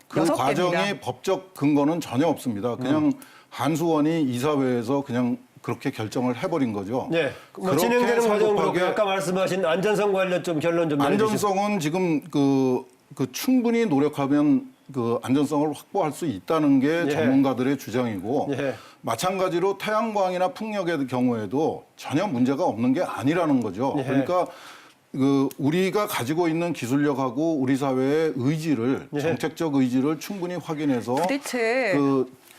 그 6개입니다. 과정에 법적 근거는 전혀 없습니다. 그냥 한수원이 이사회에서 그냥 그렇게 결정을 해버린 거죠. 네. 뭐 그렇게 진행되는 과정 그렇고 성급하게 아까 말씀하신 안전성 관련 좀 결론 좀 내주시죠. 안전성은 지금 그 충분히 노력하면 그 안전성을 확보할 수 있다는 게 예. 전문가들의 주장이고 예. 마찬가지로 태양광이나 풍력의 경우에도 전혀 문제가 없는 게 아니라는 거죠. 예. 그러니까 우리가 가지고 있는 기술력하고 우리 사회의 의지를 예. 정책적 의지를 충분히 확인해서 도대체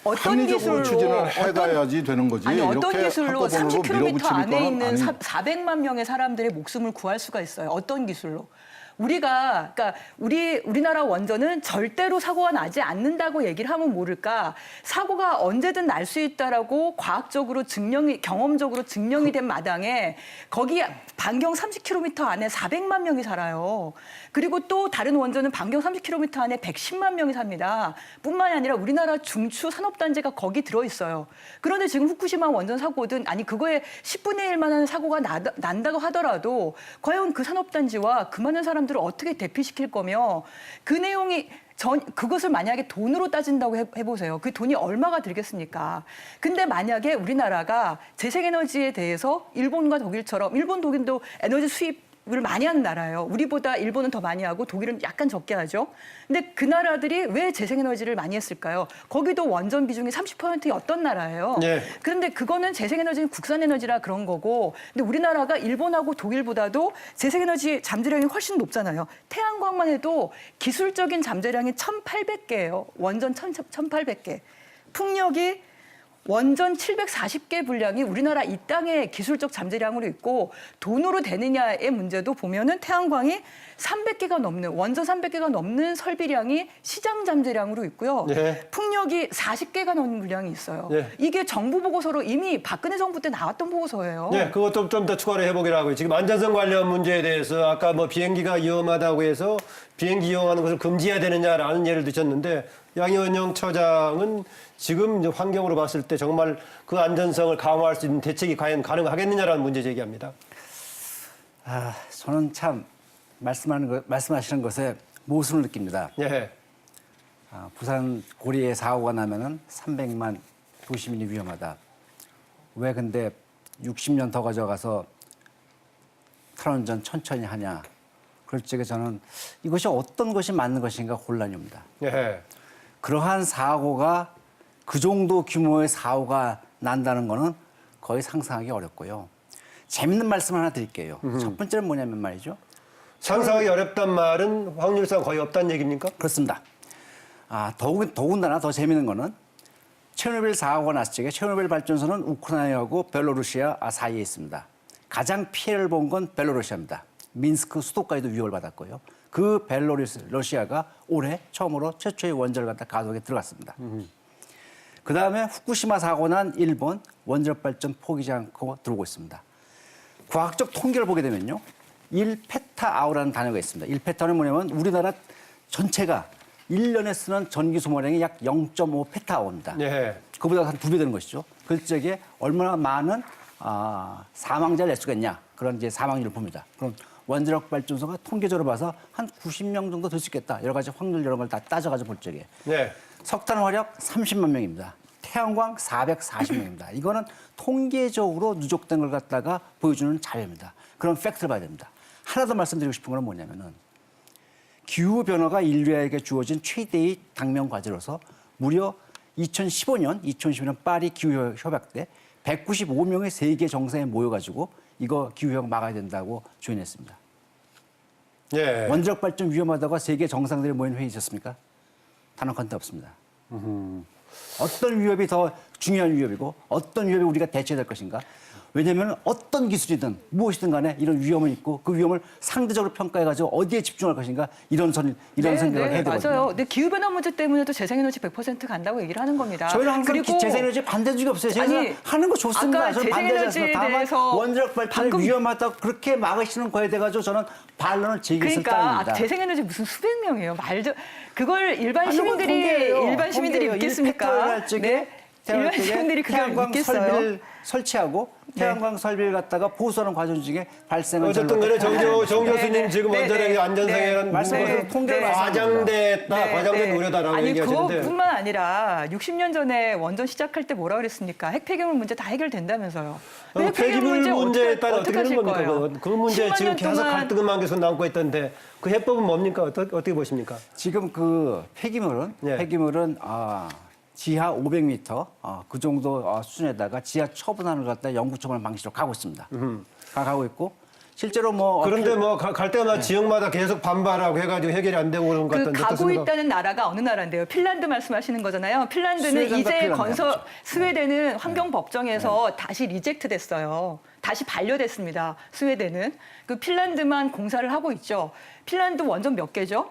어떤 합리적으로 기술로 추진을 해가야지 되는 거지. 아니 어떤 이렇게 기술로 한꺼번으로 30km 밀어붙이니까 안에 있는 아니- 400만 명의 사람들의 목숨을 구할 수가 있어요. 어떤 기술로? 그러니까 우리나라 원전은 절대로 사고가 나지 않는다고 얘기를 하면 모를까, 사고가 언제든 날 수 있다라고 과학적으로 경험적으로 증명이 된 마당에 거기 반경 30km 안에 400만 명이 살아요. 그리고 또 다른 원전은 반경 30km 안에 110만 명이 삽니다. 뿐만이 아니라 우리나라 중추 산업단지가 거기 들어있어요. 그런데 지금 후쿠시마 원전 사고든 그거에 10분의 1만한 사고가 난다고 하더라도 과연 그 산업단지와 그 많은 사람들을 어떻게 대피시킬 거며, 그 내용이 그것을 만약에 돈으로 따진다고 해보세요. 그 돈이 얼마가 들겠습니까? 근데 만약에 우리나라가 재생에너지에 대해서 일본과 독일처럼, 일본, 독일도 에너지 수입을 많이 하는 나라예요. 우리보다 일본은 더 많이 하고 독일은 약간 적게 하죠. 근데 그 나라들이 왜 재생에너지를 많이 했을까요? 거기도 원전 비중이 30%였던 나라예요. 네. 그런데 그거는 재생에너지는 국산에너지라 그런 거고, 근데 우리나라가 일본하고 독일보다도 재생에너지 잠재량이 훨씬 높잖아요. 태양광만 해도 기술적인 잠재량이 1,800개예요. 원전 1,800개. 풍력이 원전 740개 분량이 우리나라 이 땅의 기술적 잠재량으로 있고, 돈으로 되느냐의 문제도 보면은 태양광이 300개가 넘는, 원전 300개가 넘는 설비량이 시장 잠재량으로 있고요. 예. 풍력이 40개가 넘는 분량이 있어요. 예. 이게 정부 보고서로 이미 박근혜 정부 때 나왔던 보고서예요. 네, 그것도 좀 더 추가로 해보기로 하고요. 지금 안전성 관련 문제에 대해서 아까 뭐 비행기가 위험하다고 해서 비행기 이용하는 것을 금지해야 되느냐라는 예를 드셨는데, 양현영 처장은 지금 이제 환경으로 봤을 때 정말 그 안전성을 강화할 수 있는 대책이 과연 가능하겠느냐라는 문제 제기합니다. 저는 참 말씀하시는 것에 모순을 느낍니다. 예. 부산 고리에 사고가 나면은 300만 도시민이 위험하다. 왜 근데 60년 더 가져가서 탈원전 천천히 하냐? 그럴 적에 저는 이것이 어떤 것이 맞는 것인가 혼란이 옵니다. 예. 그러한 사고가 그 정도 규모의 사고가 난다는 거는 거의 상상하기 어렵고요. 재밌는 말씀 하나 드릴게요. 첫 번째는 뭐냐면 말이죠. 상상하기 어렵단 말은 확률상 거의 없다는 얘기입니까? 그렇습니다. 더군다나 더 재밌는 거는 체르노빌 사고가 났을 적에 체르노빌 발전소는 우크라이나하고 벨로루시아 사이에 있습니다. 가장 피해를 본 건 벨로루시아입니다. 민스크 수도까지도 위협을 받았고요. 그 벨로루시아가 올해 처음으로 최초의 원전을 갖다 가동에 들어갔습니다. 그 다음에 후쿠시마 사고 난 일본 원자력 발전 포기하지 않고 들어오고 있습니다. 과학적 통계를 보게 되면요. 1페타아워라는 단어가 있습니다. 1페타는 뭐냐면 우리나라 전체가 1년에 쓰는 전기 소모량이 약 0.5페타아워입니다. 예. 그보다 한 2배 되는 것이죠. 그럴 적에 얼마나 많은 사망자를 낼 수가 있냐. 그런 이제 사망률을 봅니다. 그럼 원자력 발전소가 통계적으로 봐서 한 90명 정도 될 수 있겠다. 여러 가지 확률 이런 걸 다 따져가지고 볼 적에. 네. 석탄 화력 30만 명입니다. 태양광 440명입니다. 이거는 통계적으로 누적된 걸 갖다가 보여주는 자료입니다. 그런 팩트를 봐야 됩니다. 하나 더 말씀드리고 싶은 건 뭐냐면은 기후 변화가 인류에게 주어진 최대의 당면 과제로서 무려 2015년 파리 기후 협약 때 195명의 세계 정상에 모여가지고 이거 기후 협약 막아야 된다고 조언했습니다. 예. 원자력 발전 위험하다고 세계 정상들이 모인 회의 있었습니까? 단 한 건도 없습니다. 어떤 위협이 더 중요한 위협이고 어떤 위협에 우리가 대처해야 될 것인가? 왜냐하면 어떤 기술이든 무엇이든 간에 이런 위험은 있고 그 위험을 상대적으로 평가해가지고 어디에 집중할 것인가 이런 생각을 해야 되거든요. 맞아요. 근데 기후변화 문제 때문에도 재생에너지 100% 간다고 얘기를 하는 겁니다. 저희는 항상 재생에너지 반대한 적이 없어요. 저희는 하는 거 좋습니다. 아까 저는 반대하지 않습니다. 재생에너지에 다만 대해서 원자력 발전이 방금 위험하다고 그렇게 막으시는 거에 대해 가지고 저는 반론을 제기했을 그러니까 따름입니다. 재생에너지 무슨 수백 명이에요. 말도 그걸 일반 아니, 시민들이 통계예요. 통계예요. 믿겠습니까? 일 쪽에 일반 시민들이 그걸 태양광 믿겠어요? 설비를 설치하고 태양광 설비를 갖다가 보수하는 과정 중에 발생한 어쨌든 간에 정 교수님 지금 원자력의 안전성에는 말씀하신 통계를 과장됐다, 과장된 우려다라고 아니 얘기하시는데. 그것뿐만 아니라 60년 전에 원전 시작할 때 뭐라 그랬습니까? 핵폐기물 문제 다 해결된다면서요. 폐기물 문제에 따라 어떻게 되는 하실 겁니까? 거예요? 그 문제 10만 지금 년 계속 동안 갈등만 계속 남고 있던데 그 해법은 뭡니까? 어떻게 보십니까? 지금 그 폐기물은 지하 500m 그 정도 수준에다가 지하 처분하는 것 갖다 영구 처분하는 방식으로 가고 있습니다. 가고 있고 실제로 뭐 그런데 뭐 갈 때마다 지역마다 계속 반발하고 해가지고 해결이 안 되고 그런 것 그 같던데 가고 어떻습니까? 있다는 나라가 어느 나라인데요? 핀란드 말씀하시는 거잖아요. 핀란드는 스웨덴과 이제 핀란드 건설 맞죠. 스웨덴은 환경법정에서 다시 리젝트 됐어요. 다시 반려됐습니다. 스웨덴은 그 핀란드만 공사를 하고 있죠. 핀란드 원전 몇 개죠?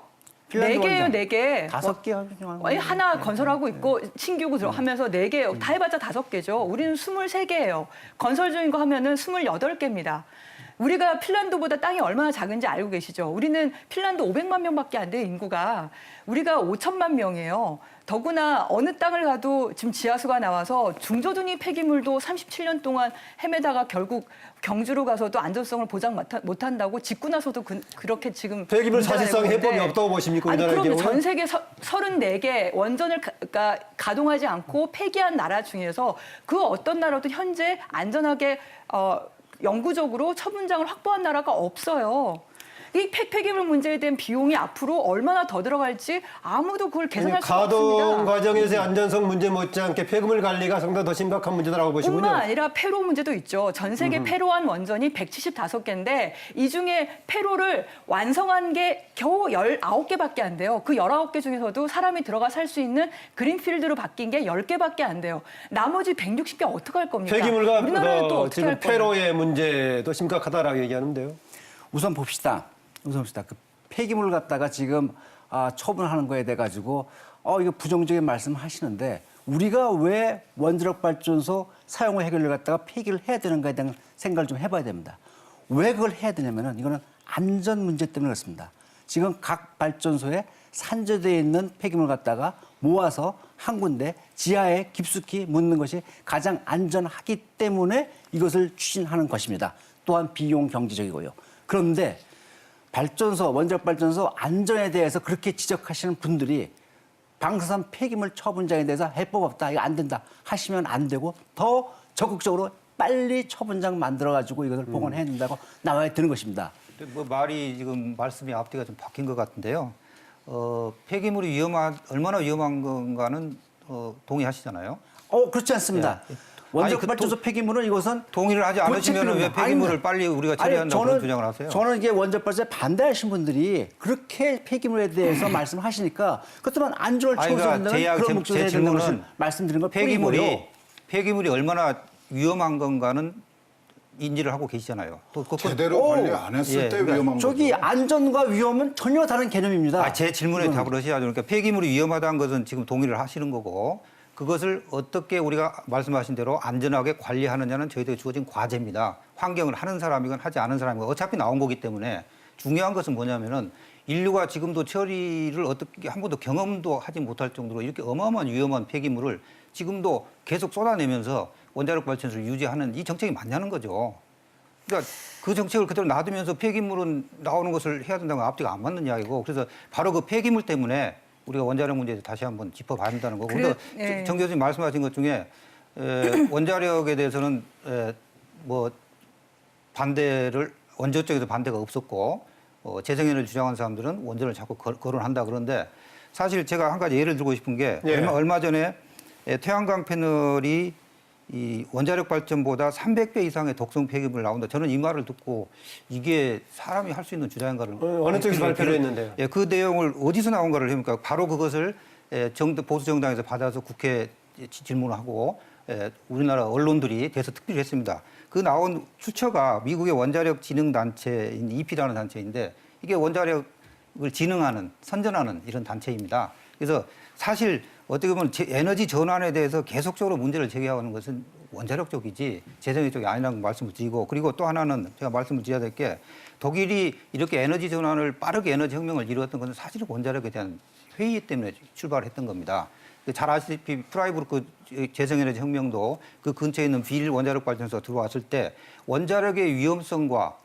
핀란드 4개예요, 원전. 4개. 5개 아니, 하나 건설하고 있고 신규고 하면서 4개, 다 해봤자 5개죠. 우리는 23개예요. 건설 중인 거 하면은 28개입니다. 우리가 핀란드보다 땅이 얼마나 작은지 알고 계시죠? 우리는 핀란드 500만 명밖에 안 돼요, 인구가. 우리가 5천만 명이에요. 더구나 어느 땅을 가도 지금 지하수가 나와서 중저dun이 폐기물도 37년 동안 헤매다가 결국 경주로 가서도 안전성을 보장 못한다고 짓고 나서도 그렇게 지금 폐기물 문제가 사실상 되고 있는데 해법이 없다고 보십니까? 아니 우리나라 그럼 경우는? 전 세계 34개 원전을 가동하지 않고 폐기한 나라 중에서 그 어떤 나라도 현재 안전하게 영구적으로 처분장을 확보한 나라가 없어요. 이 폐기물 문제에 대한 비용이 앞으로 얼마나 더 들어갈지 아무도 그걸 계산할 수가 가동 없습니다. 과정에서의 안전성 문제 못지않게 폐기물 관리가 상당히 더 심각한 문제다라고 보시군요. 뿐만 아니라 폐로 문제도 있죠. 전 세계 폐로한 원전이 175개인데 이 중에 폐로를 완성한 게 겨우 19개밖에 안 돼요. 그 19개 중에서도 사람이 들어가 살 수 있는 그린필드로 바뀐 게 10개밖에 안 돼요. 나머지 160개 어떻게 할 겁니까? 폐기물과 우리나라는 또 어떻게 지금 할 거예요? 폐로의 문제도 심각하다라고 얘기하는데요. 우선 봅시다. 그 폐기물 갖다가 지금 처분하는 거에 대해 가지고 이거 부정적인 말씀하시는데 우리가 왜 원자력 발전소 사용후 해결을 갖다가 폐기를 해야 되는가에 대한 생각을 좀 해봐야 됩니다. 왜 그걸 해야 되냐면은 이거는 안전 문제 때문에 그렇습니다. 지금 각 발전소에 산재되어 있는 폐기물 갖다가 모아서 한 군데 지하에 깊숙이 묻는 것이 가장 안전하기 때문에 이것을 추진하는 것입니다. 또한 비용 경제적이고요. 그런데 원자력 발전소 안전에 대해서 그렇게 지적하시는 분들이 방사선 폐기물 처분장에 대해서 해법 없다, 이거 안 된다 하시면 안 되고 더 적극적으로 빨리 처분장 만들어가지고 이것을 복원해야 된다고 나와야 되는 것입니다. 뭐 말씀이 앞뒤가 좀 바뀐 것 같은데요. 폐기물이 얼마나 위험한 건가는 동의하시잖아요. 그렇지 않습니다. 원자력 발전소 폐기물은 이것은 동의를 하지 않으시면 왜 폐기물을 빨리 우리가 처리한다고 그런 주장을 하세요? 저는 이게 원자력 발전소에 반대하시는 분들이 그렇게 폐기물에 대해서 말씀하시니까 그렇다면 안전을 최우선한다는 그런 목적에 되는 것을 말씀드린 것 뿐이고요. 폐기물이 얼마나 위험한 건가는 인지를 하고 계시잖아요. 제대로 관리 안 했을 때 위험한 거죠. 저기 안전과 위험은 전혀 다른 개념입니다. 제 질문에 답을 하셔야죠. 그러니까 폐기물이 위험하다는 것은 지금 동의를 하시는 거고 그것을 어떻게 우리가 말씀하신 대로 안전하게 관리하느냐는 저희들이 주어진 과제입니다. 환경을 하는 사람이건 하지 않은 사람이건 어차피 나온 거기 때문에 중요한 것은 뭐냐면은 인류가 지금도 처리를 어떻게 한 번도 경험도 하지 못할 정도로 이렇게 어마어마한 위험한 폐기물을 지금도 계속 쏟아내면서 원자력 발전소를 유지하는 이 정책이 맞냐는 거죠. 그러니까 그 정책을 그대로 놔두면서 폐기물은 나오는 것을 해야 된다는 건 앞뒤가 안 맞는 이야기고 그래서 바로 그 폐기물 때문에 우리가 원자력 문제에 다시 한번 짚어봐야 한다는 거고. 그런데 예. 정 교수님 말씀하신 것 중에 원자력에 대해서는 뭐 반대를 원조 쪽에서 반대가 없었고 재생에너지 주장하는 사람들은 원전을 자꾸 거론한다 그런데 사실 제가 한 가지 예를 들고 싶은 게 예. 얼마 전에 태양광 패널이 이 원자력 발전보다 300배 이상의 독성 폐기물 나온다. 저는 이 말을 듣고 이게 사람이 할 수 있는 주장인가를 어느 쪽에서 발표를 했는데요? 예, 그 내용을 어디서 나온가를 해보니까 바로 그것을 보수 정당에서 받아서 국회에 질문하고 우리나라 언론들이 대서특필을 했습니다. 그 나온 출처가 미국의 원자력 진흥 단체인 EP라는 단체인데 이게 원자력을 진흥하는 선전하는 이런 단체입니다. 그래서 사실 어떻게 보면 에너지 전환에 대해서 계속적으로 문제를 제기하는 것은 원자력 쪽이지 재생에너지 쪽이 아니라는 말씀을 드리고 그리고 또 하나는 제가 말씀을 드려야 될 게 독일이 이렇게 에너지 전환을 빠르게 에너지 혁명을 이루었던 것은 사실은 원자력에 대한 회의 때문에 출발했던 겁니다. 잘 아시다시피 프라이부르크 재생에너지 혁명도 그 근처에 있는 비일 원자력 발전소가 들어왔을 때 원자력의 위험성과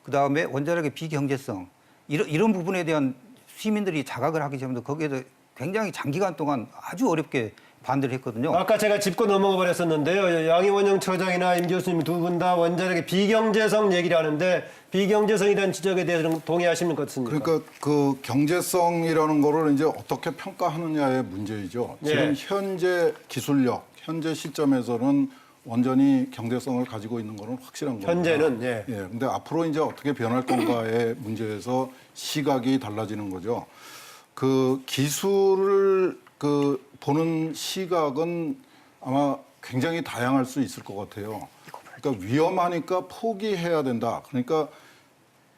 그다음에 원자력의 비경제성 이런 부분에 대한 시민들이 자각을 하기 전에 거기에서 굉장히 장기간 동안 아주 어렵게 반대를 했거든요. 아까 제가 짚고 넘어가 버렸었는데요. 양희원영 처장이나 임 교수님 두 분 다 원자력의 비경제성 얘기를 하는데 비경제성이라는 지적에 대해서는 동의하시는 것 같습니까? 그러니까 그 경제성이라는 거를 이제 어떻게 평가하느냐의 문제이죠. 지금 예. 현재 기술력, 현재 시점에서는 원전이 경제성을 가지고 있는 거는 확실한 겁니다. 현재는, 예. 예. 근데 앞으로 이제 어떻게 변할 건가의 문제에서 시각이 달라지는 거죠. 그 기술을 보는 시각은 아마 굉장히 다양할 수 있을 것 같아요. 그러니까 위험하니까 포기해야 된다. 그러니까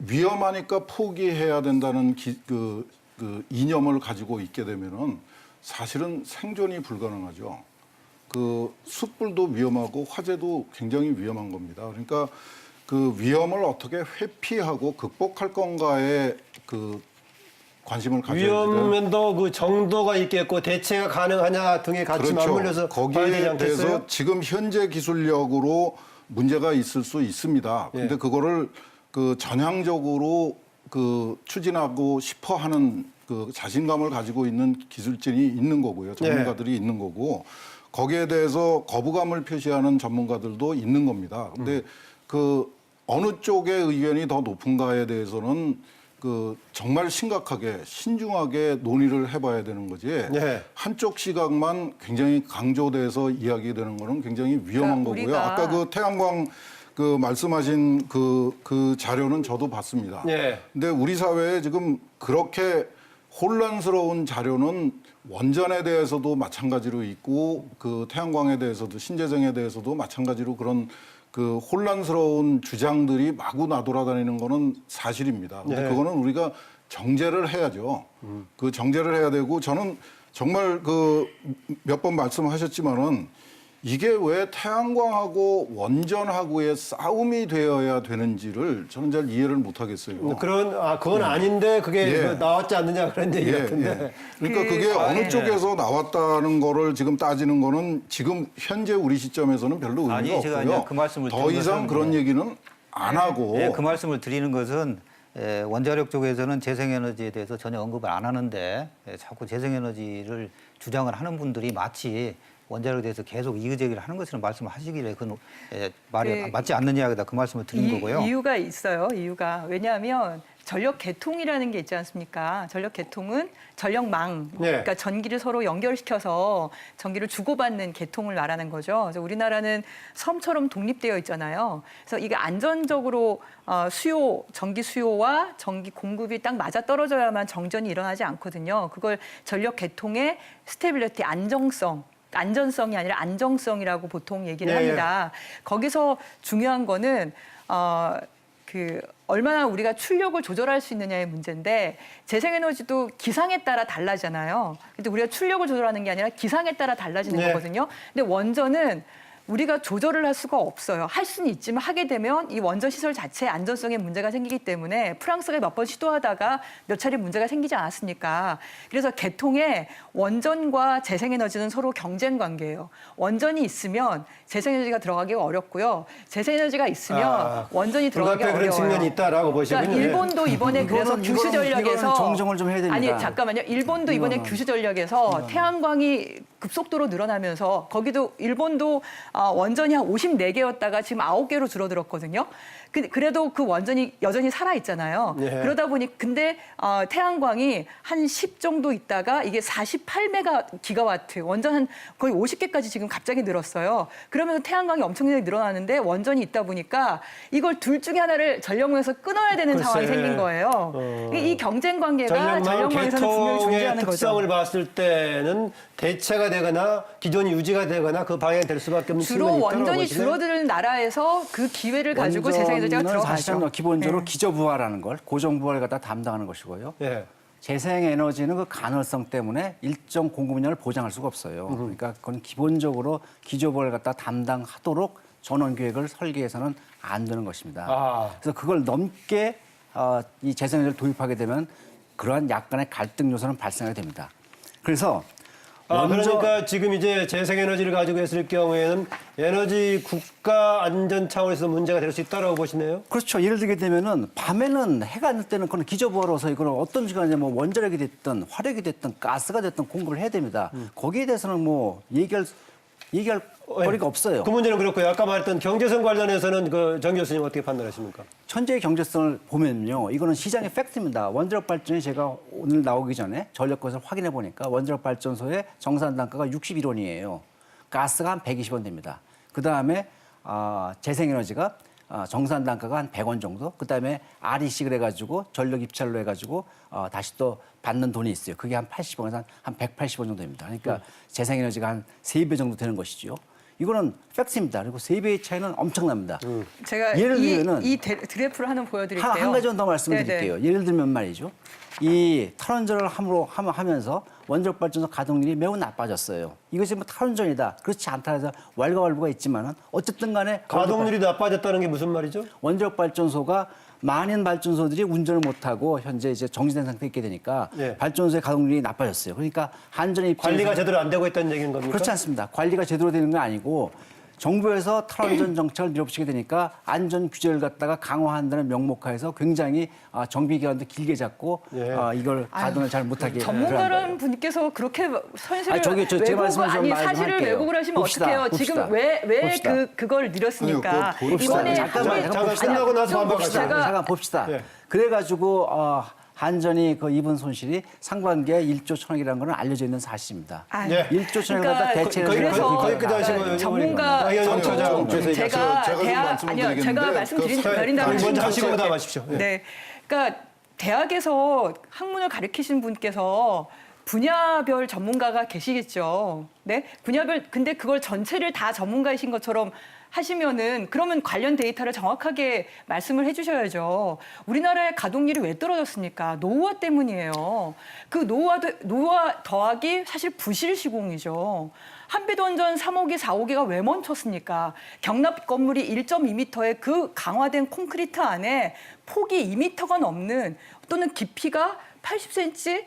위험하니까 포기해야 된다는 그 이념을 가지고 있게 되면은 사실은 생존이 불가능하죠. 그 숯불도 위험하고 화재도 굉장히 위험한 겁니다. 그러니까 그 위험을 어떻게 회피하고 극복할 건가에 그 관심을 가져야 돼요. 위험면도 그 정도가 있겠고 대체가 가능하냐 등에 같이 맞물려서 봐야 되지 거기에 않겠어요? 대해서 지금 현재 기술력으로 문제가 있을 수 있습니다. 근데 예. 그거를 그 전향적으로 그 추진하고 싶어 하는 그 자신감을 가지고 있는 기술진이 있는 거고요. 전문가들이 있는 거고 거기에 대해서 거부감을 표시하는 전문가들도 있는 겁니다. 근데 그 어느 쪽의 의견이 더 높은가에 대해서는 그 정말 심각하게 신중하게 논의를 해봐야 되는 거지. 네. 한쪽 시각만 굉장히 강조돼서 이야기되는 거는 굉장히 위험한 그러니까 거고요. 아까 그 태양광 그 말씀하신 그 자료는 저도 봤습니다. 네. 근데 우리 사회에 지금 그렇게 혼란스러운 자료는 원전에 대해서도 마찬가지로 있고 그 태양광에 대해서도 신재생에 대해서도 마찬가지로 그런 그 혼란스러운 주장들이 마구 나돌아다니는 거는 사실입니다. 근데 네. 그거는 우리가 정제를 해야죠. 그 정제를 해야 되고 저는 정말 그 몇 번 말씀하셨지만은 이게 왜 태양광하고 원전하고의 싸움이 되어야 되는지를 저는 잘 이해를 못 하겠어요. 그건 아닌데 그게 예. 나왔지 않느냐 그런 얘기 같은데. 그러니까 그게 어느 쪽에서 나왔다는 거를 지금 따지는 거는 지금 현재 우리 시점에서는 별로 의미가 아니, 제가 없고요. 이제 그 말씀을 더 드린 이상 것은 그런 얘기는 안 하고 그 말씀을 드리는 것은 원자력 쪽에서는 재생에너지에 대해서 전혀 언급을 안 하는데 자꾸 재생에너지를 주장을 하는 분들이 마치 원자력에 대해서 계속 이의제기를 하는 것처럼 말씀을 하시길래 그 말이 맞지 않는 이야기다 그 말씀을 드린 거고요. 이유가 있어요. 이유가 왜냐하면 전력 개통이라는 게 있지 않습니까? 전력 개통은 전력망, 네. 그러니까 전기를 서로 연결시켜서 전기를 주고받는 개통을 말하는 거죠. 그래서 우리나라는 섬처럼 독립되어 있잖아요. 그래서 이게 안전적으로 전기 수요와 전기 공급이 딱 맞아 떨어져야만 정전이 일어나지 않거든요. 그걸 전력 개통의 스테빌리티, 안전성이 아니라 안정성이라고 보통 얘기를 예, 합니다. 거기서 중요한 거는 얼마나 우리가 출력을 조절할 수 있느냐의 문제인데 재생에너지도 기상에 따라 달라지잖아요. 근데 우리가 출력을 조절하는 게 아니라 기상에 따라 달라지는 네. 거거든요. 근데 원전은 우리가 조절을 할 수가 없어요. 할 수는 있지만 하게 되면 이 원전 시설 자체의 안전성에 문제가 생기기 때문에 프랑스가 몇 번 시도하다가 몇 차례 문제가 생기지 않았습니까? 그래서 개통에 원전과 재생에너지는 서로 경쟁 관계예요. 원전이 있으면 재생에너지가 들어가기가 어렵고요. 재생에너지가 있으면 원전이 들어가기 불가피하게 어려워요. 그런 측면이 있다라고 보시군요. 그러니까 일본도 이번에 그래서 이거는- 규슈 전략에서 이거는 정정을 좀 해야 됩니다. 아니 잠깐만요. 일본도 이번에 이거는- 규슈 전략에서 태양광이 급속도로 늘어나면서 거기도 일본도 원전이 한 54개였다가 지금 9개로 줄어들었거든요. 그래도 그 원전이 여전히 살아 있잖아요. 예. 그러다 보니 근데 태양광이 한 10 정도 있다가 이게 48메가 기가와트 원전 한 거의 50개까지 지금 갑자기 늘었어요. 그러면서 태양광이 엄청나게 늘어나는데 원전이 있다 보니까 이걸 둘 중에 하나를 전력망에서 끊어야 되는 글쎄. 상황이 생긴 거예요. 이 경쟁 관계가 전력망 전력망에서는 분명히 개통의 존재하는 특성을 거죠. 봤을 때는 대체가 되거나 기존이 유지가 되거나 그 방향이 될 수밖에 없는 주로 측면이 있다고 원전이 보시네요. 줄어드는 나라에서 그 기회를 가지고 재생에너지가 원전은 들어가죠. 사실은 기본적으로 네. 기저부하라는 걸 고정부하를 갖다 담당하는 것이고요. 예. 재생에너지는 그 가능성 때문에 일정 공급량을 보장할 수가 없어요. 그러니까 그건 기본적으로 기저부하를 갖다 담당하도록 전원 계획을 설계해서는 안 되는 것입니다. 아. 그래서 그걸 넘게 이 재생에너지를 도입하게 되면 그러한 약간의 갈등 요소는 발생하게 됩니다. 그래서 그러니까 지금 이제 재생에너지를 가지고 있을 경우에는 에너지 국가 안전 차원에서 문제가 될 수 있다라고 보시네요. 그렇죠. 예를 들게 되면은 밤에는 해가 뜰 때는 그건 기저부하로서 이거는 어떤 시간에 뭐 원자력이 됐든 화력이 됐든 가스가 됐든 공급을 해야 됩니다. 거기에 대해서는 뭐 얘기할 거리가 없어요. 그 문제는 그렇고요. 아까 말했던 경제성 관련해서는 그 정 교수님 어떻게 판단하십니까? 현재의 경제성을 보면요. 이거는 시장의 팩트입니다. 원자력 발전이 제가 오늘 나오기 전에 전력거에서 확인해 보니까 원자력 발전소의 정산 단가가 61원이에요. 가스가 한 120원 됩니다. 그다음에 재생에너지가 정산 단가가 한 100원 정도. 그다음에 REC 그래가지고 전력 입찰로 해가지고 다시 또 받는 돈이 있어요. 그게 한 80원에서 한 180원 정도 됩니다. 그러니까 재생에너지가 한 3배 정도 되는 것이죠. 이거는 팩트입니다. 그리고 3배의 차이는 엄청납니다. 제가 예를 들면은 이 그래프를 하나 보여드릴게요. 한 가지만 더 말씀을 네네. 드릴게요. 예를 들면 말이죠. 이 탈원전을 하면서 원자력 발전소 가동률이 매우 나빠졌어요. 이것이 뭐 탈원전이다. 그렇지 않다 해서 왈가왈부가 있지만은 어쨌든 간에 가동률이 나빠졌다는 게 무슨 말이죠? 원자력 발전소가 많은 발전소들이 운전을 못하고 현재 이제 정지된 상태에 있게 되니까 예. 발전소의 가동률이 나빠졌어요. 그러니까 한전의 입장에서 관리가 제대로 안 되고 있다는 얘기인 겁니까? 그렇지 않습니다. 관리가 제대로 되는 건 아니고 정부에서 탈원전 정책을 밀어붙이게 되니까 안전 규제를 갖다가 강화한다는 명목하에서 굉장히 정비 기간도 길게 잡고 예. 이걸 가동을 잘 못하게 전문가라는 분께서 그렇게 선실을 아니, 저기 제 왜곡을 말씀을 좀 아니 말 좀 사실을 할게요. 왜곡을 하시면 봅시다. 어떡해요? 봅시다. 지금 왜 봅시다. 그걸 늘렸습니까? 아니, 그거 이번에 잠깐만 끝나고 나서 좀 반박하시죠. 잠깐 봅시다. 예. 그래가지고 한전이 그 입은 손실이 상반기에 1조 천억이라는 건 알려져 있는 사실입니다. 아, 예. 1조 천억을 갖다 대체를 그래서 거기까지 하시고요. 전문가 이현영 저도 처장 제가 제가 좀 말씀을 아니요 드리겠는데 제가 말씀드린다고 먼저 하시고 그다음 하십시오. 예. 네, 그러니까 대학에서 학문을 가르치신 분께서 분야별 전문가가 계시겠죠. 네, 분야별 근데 그걸 전체를 다 전문가이신 것처럼 하시면은 그러면 관련 데이터를 정확하게 말씀을 해주셔야죠. 우리나라의 가동률이 왜 떨어졌습니까? 노후화 때문이에요. 그 노후화 더하기 사실 부실 시공이죠. 한빛원전 3호기, 4호기가 왜 멈췄습니까? 경납 건물이 1.2m의 그 강화된 콘크리트 안에 폭이 2m가 넘는 또는 깊이가 80cm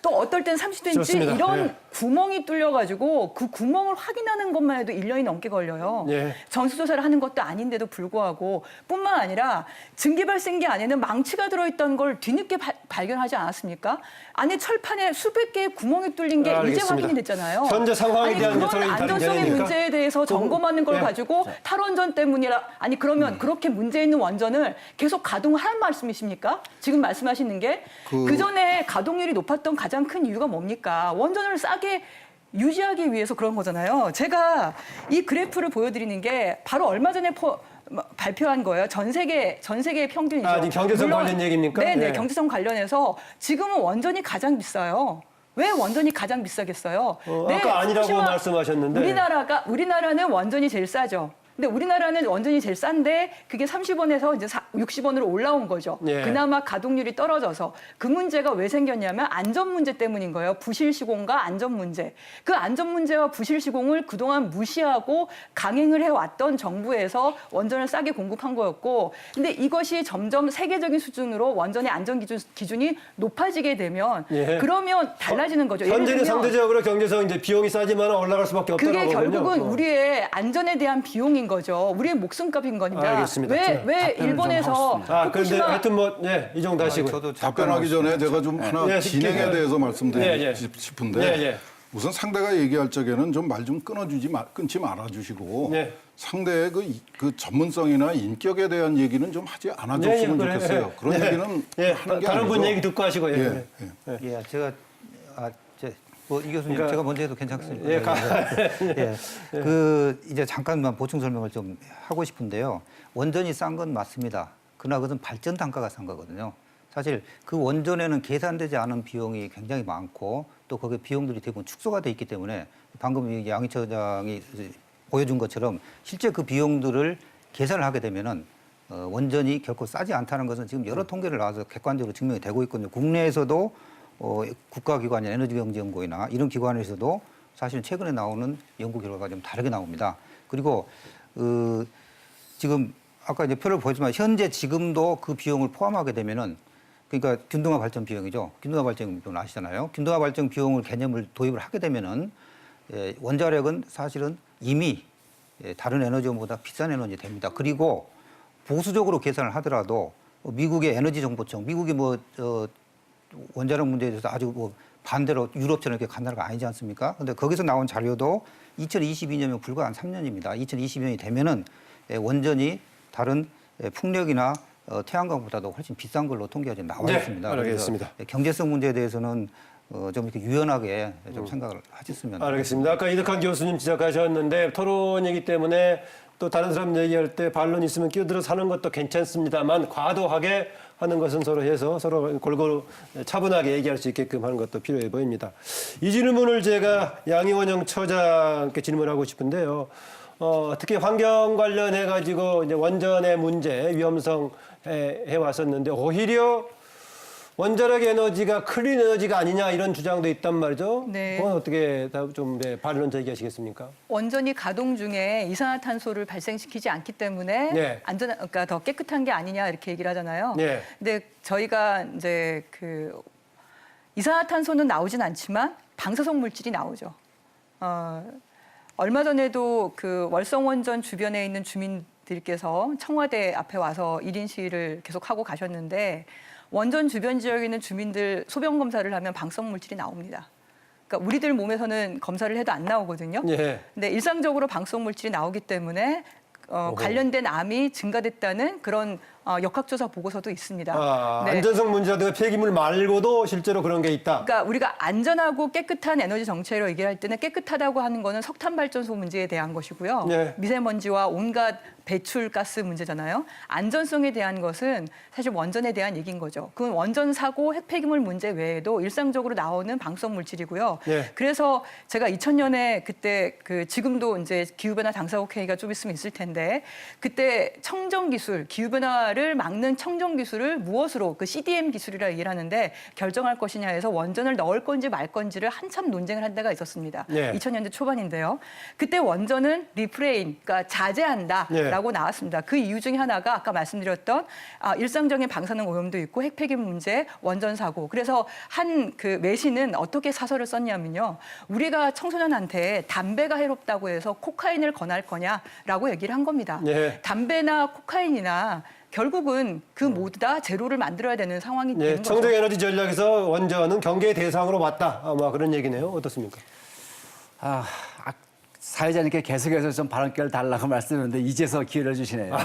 또 어떨 땐 30cm 좋습니다. 이런 예. 구멍이 뚫려가지고 그 구멍을 확인하는 것만 해도 1년이 넘게 걸려요. 예. 전수조사를 하는 것도 아닌데도 불구하고 뿐만 아니라 증기발생기 안에는 망치가 들어있다는 걸 뒤늦게 발견하지 않았습니까? 안에 철판에 수백 개의 구멍이 뚫린 게 이제 알겠습니다. 확인이 됐잖아요. 현재 상황에 아니, 대한 그런 저는 안전성의 답변이니까. 문제에 대해서 점검하는 걸 예. 가지고 탈원전 때문이라 아니 그러면 그렇게 문제 있는 원전을 계속 가동하라는 말씀이십니까? 지금 말씀하시는 게 그 전에 가동률이 높았던 가장 큰 이유가 뭡니까? 원전을 싸게 유지하기 위해서 그런 거잖아요. 제가 이 그래프를 보여드리는 게 바로 얼마 전에 발표한 거예요. 전 세계 평균이죠. 지금 경제성 관련 얘기입니까? 네네, 예. 경제성 관련해서 지금은 원전이 가장 비싸요. 왜 원전이 가장 비싸겠어요? 아까 아니라고 말씀하셨는데. 우리나라는 원전이 제일 싸죠. 근데 우리나라는 원전이 제일 싼데 그게 30원에서 이제 60원으로 올라온 거죠. 예. 그나마 가동률이 떨어져서 그 문제가 왜 생겼냐면 안전 문제 때문인 거예요. 부실 시공과 안전 문제. 그 안전 문제와 부실 시공을 그동안 무시하고 강행을 해왔던 정부에서 원전을 싸게 공급한 거였고, 근데 이것이 점점 세계적인 수준으로 원전의 안전 기준이 높아지게 되면 예. 그러면 달라지는 거죠. 예를 현재는 들면 상대적으로 경제성 이제 비용이 싸지만 올라갈 수밖에 없다는 그게 거군요. 결국은 우리의 안전에 대한 비용인 거죠. 우리의 목숨값인 겁니다. 알겠습니다. 왜 좀 일본에서 그런데 후쿠시마 하여튼 뭐 이 정도 하시고. 저도 답변하기 전에 제가 좀 하나 예, 진행에 예. 대해서 말씀드리고 예, 예. 싶은데 예, 예. 우선 상대가 얘기할 적에는 좀 말 좀 끊지 말아주시고 예. 상대의 그 전문성이나 인격에 대한 얘기는 좀 하지 않아줬으면 그래, 좋겠어요. 예. 그런 예. 얘기는 예, 하는 게 다른 분 아니고. 얘기 듣고 하시고. 예. 예, 예. 예. 예, 제가 이 교수님 그러니까- 제가 먼저 해도 괜찮습니다. 예, 예, 그 이제 잠깐만 보충 설명을 좀 하고 싶은데요. 원전이 싼 건 맞습니다. 그러나 그것은 발전 단가가 싼 거거든요. 사실 그 원전에는 계산되지 않은 비용이 굉장히 많고 또 거기에 비용들이 대부분 축소가 돼 있기 때문에 방금 양희 처장이 보여준 것처럼 실제 그 비용들을 계산을 하게 되면은 원전이 결코 싸지 않다는 것은 지금 여러 통계를 나와서 객관적으로 증명이 되고 있거든요. 국내에서도 국가기관이나 에너지경제연구원이나 이런 기관에서도 사실 최근에 나오는 연구 결과가 좀 다르게 나옵니다. 그리고 지금 아까 이제 표를 보였지만 현재 지금도 그 비용을 포함하게 되면은 그러니까 균등화 발전 비용이죠. 균등화 발전 비용 아시잖아요. 균등화 발전 비용을 개념을 도입을 하게 되면은 원자력은 사실은 이미 다른 에너지원보다 비싼 에너지 됩니다. 그리고 보수적으로 계산을 하더라도 미국의 에너지 정보청, 미국이 원자력 문제에 대해서 아주 반대로 유럽처럼 이렇게 간 나라가 아니지 않습니까? 근데 거기서 나온 자료도 2022년이면 불과 한 3년입니다. 2022년이 되면은 원전이 다른 풍력이나 태양광보다도 훨씬 비싼 걸로 통계가 지금 나와 네, 있습니다. 알겠습니다. 그래서 경제성 문제에 대해서는 좀 이렇게 유연하게 좀 생각을 하셨으면. 알겠습니다. 아까 이덕환 교수님 지적하셨는데 토론이기 때문에 또 다른 사람 얘기할 때 반론 있으면 끼어들어서 하는 것도 괜찮습니다만 과도하게 하는 것은 서로 해서 서로 골고루 차분하게 얘기할 수 있게끔 하는 것도 필요해 보입니다. 이 질문을 제가 양희원영 처장께 질문하고 싶은데요. 특히 환경 관련해 가지고 이제 원전의 문제, 위험성 해왔었는데 오히려 원자력 에너지가 클린 에너지가 아니냐 이런 주장도 있단 말이죠. 네. 그건 어떻게 좀 반론 제기하시겠습니까? 원전이 가동 중에 이산화탄소를 발생시키지 않기 때문에 네. 그러니까 더 깨끗한 게 아니냐 이렇게 얘기를 하잖아요. 네. 근데 저희가 이제 그 이산화탄소는 나오진 않지만 방사성 물질이 나오죠. 얼마 전에도 그 월성원전 주변에 있는 주민들께서 청와대 앞에 와서 1인 시위를 계속하고 가셨는데 원전 주변 지역에 있는 주민들 소변 검사를 하면 방사성 물질이 나옵니다. 그러니까 우리들 몸에서는 검사를 해도 안 나오거든요. 예. 근데 일상적으로 방사성 물질이 나오기 때문에 관련된 암이 증가됐다는 그런 역학조사 보고서도 있습니다. 네. 안전성 문제라든가 폐기물 말고도 실제로 그런 게 있다. 그러니까 우리가 안전하고 깨끗한 에너지 정책으로 얘기할 때는 깨끗하다고 하는 거는 석탄 발전소 문제에 대한 것이고요. 네. 미세먼지와 온갖 배출가스 문제잖아요. 안전성에 대한 것은 사실 원전에 대한 얘기인 거죠. 그건 원전 사고, 핵폐기물 문제 외에도 일상적으로 나오는 방사성 물질이고요. 네. 그래서 제가 2000년에 그때 지금도 이제 기후변화 당사국 회의가 좀 있으면 있을 텐데 그때 청정 기술, 기후변화를 막는 청정 기술을 무엇으로 그 CDM 기술이라 얘기를 하는데 결정할 것이냐 해서 원전을 넣을 건지 말 건지를 한참 논쟁을 한 데가 있었습니다. 네. 2000년대 초반인데요. 그때 원전은 리프레인, 그러니까 자제한다. 네. 라고 나왔습니다. 그 이유 중에 하나가 아까 말씀드렸던 일상적인 방사능 오염도 있고 핵폐기물 문제, 원전 사고. 그래서 한 그 외신은 어떻게 사설을 썼냐면요. 우리가 청소년한테 담배가 해롭다고 해서 코카인을 권할 거냐라고 얘기를 한 겁니다. 네. 담배나 코카인이나 결국은 그 모두 다 제로를 만들어야 되는 상황이 예, 되는 거죠. 청정 에너지 전략에서 원전은 경계 대상으로 맞다. 뭐 그런 얘기네요. 어떻습니까? 사회자님께 계속해서 좀 발언권을 달라고 말씀했는데 이제서 기회를 주시네요.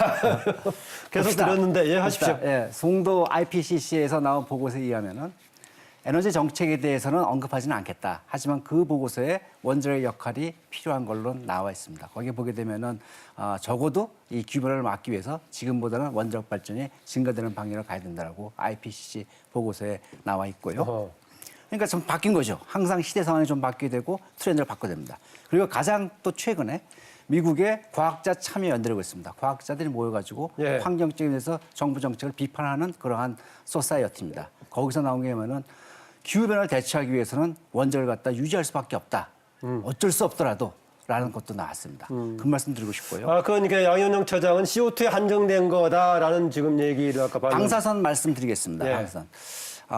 계속 봅시다. 들었는데 예, 하십시오. 봅시다. 예, 송도 IPCC에서 나온 보고서에 의하면은 에너지 정책에 대해서는 언급하지는 않겠다. 하지만 그 보고서에 원자력의 역할이 필요한 걸로 나와 있습니다. 거기에 보게 되면은 적어도 이 기후변화를 막기 위해서 지금보다는 원자력 발전이 증가되는 방향으로 가야 된다라고 IPCC 보고서에 나와 있고요. 그러니까 좀 바뀐 거죠. 항상 시대 상황이 좀 바뀌게 되고 트렌드를 바꿔야 됩니다. 그리고 가장 또 최근에 미국의 과학자 참여 연대라고 있습니다. 과학자들이 모여가지고 예. 환경적인 데서 정부 정책을 비판하는 그러한 소사이어티입니다. 거기서 나온 게 뭐냐면 기후변화를 대처하기 위해서는 원자를 갖다 유지할 수밖에 없다. 어쩔 수 없더라도 라는 것도 나왔습니다. 그 말씀 드리고 싶고요. 아, 그러니까 양현종 처장은 CO2에 한정된 거다라는 지금 얘기를 아까 방사선 말씀드리겠습니다. 예. 방사선.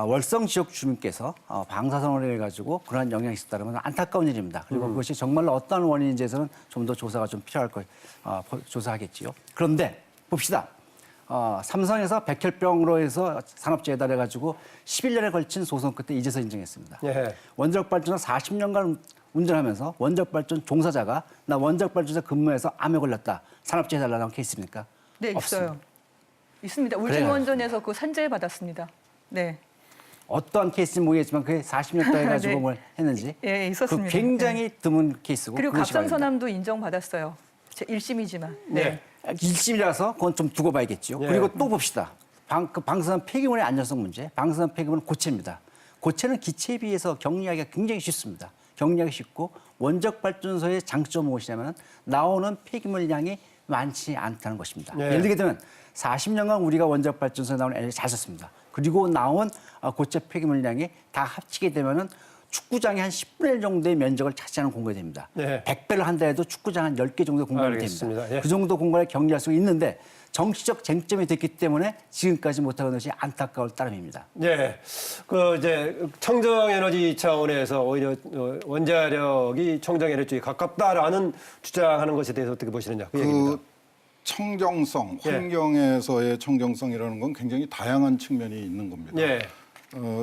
월성 지역 주민께서 방사선을 해가지고 그러한 영향이 있었다면 안타까운 일입니다. 그리고 그것이 정말로 어떤 원인인지에서는 좀 더 조사가 좀 필요할 거 조사하겠지요. 그런데 봅시다. 삼성에서 백혈병으로 해서 산업재해다 해가지고 11년에 걸친 소송 끝에 이제서 인정했습니다. 예. 원자력발전소 40년간 운전하면서 원자력발전 종사자가 나 원자력발전소 근무해서 암에 걸렸다. 산업재해 달라는 케이스 있습니까? 네, 없습니다. 있어요. 있습니다. 울진원전에서 그 산재 받았습니다. 네. 어떠한 케이스인지 모르겠지만 그게 40년 동안 해가지고 네. 뭘 했는지 예, 있었습니다. 그 굉장히 드문 케이스고 그리고 그것이 말입니다. 갑상선암도 인정받았어요. 제 1심이지만. 네. 일심이라서 그건 좀 두고 봐야겠죠. 예. 그리고 또 봅시다. 방사선 폐기물의 안전성 문제. 방사선 폐기물은 고체입니다. 고체는 기체에 비해서 격리하기가 굉장히 쉽습니다. 격리하기 쉽고 원적 발전소의 장점은 무엇이냐면 나오는 폐기물 양이 많지 않다는 것입니다. 예. 예를 들게 되면 40년간 우리가 원적 발전소에 나오는 에너지 잘 썼습니다. 그리고 나온 고체 폐기물 양이 다 합치게 되면은 축구장의 한 10분의 1 정도의 면적을 차지하는 공간이 됩니다. 네. 100배를 한다 해도 축구장 한 10개 정도의 공간이 알겠습니다. 됩니다. 예. 그 정도 공간을 격리할 수 있는데 정치적 쟁점이 됐기 때문에 지금까지 못하는 것이 안타까울 따름입니다. 예. 그 이제 청정 에너지 차원에서 오히려 원자력이 청정 에너지에 가깝다라는 주장하는 것에 대해서 어떻게 보시느냐 그 얘기입니다. 그 청정성, 예. 환경에서의 청정성이라는 건 굉장히 다양한 측면이 있는 겁니다. 예.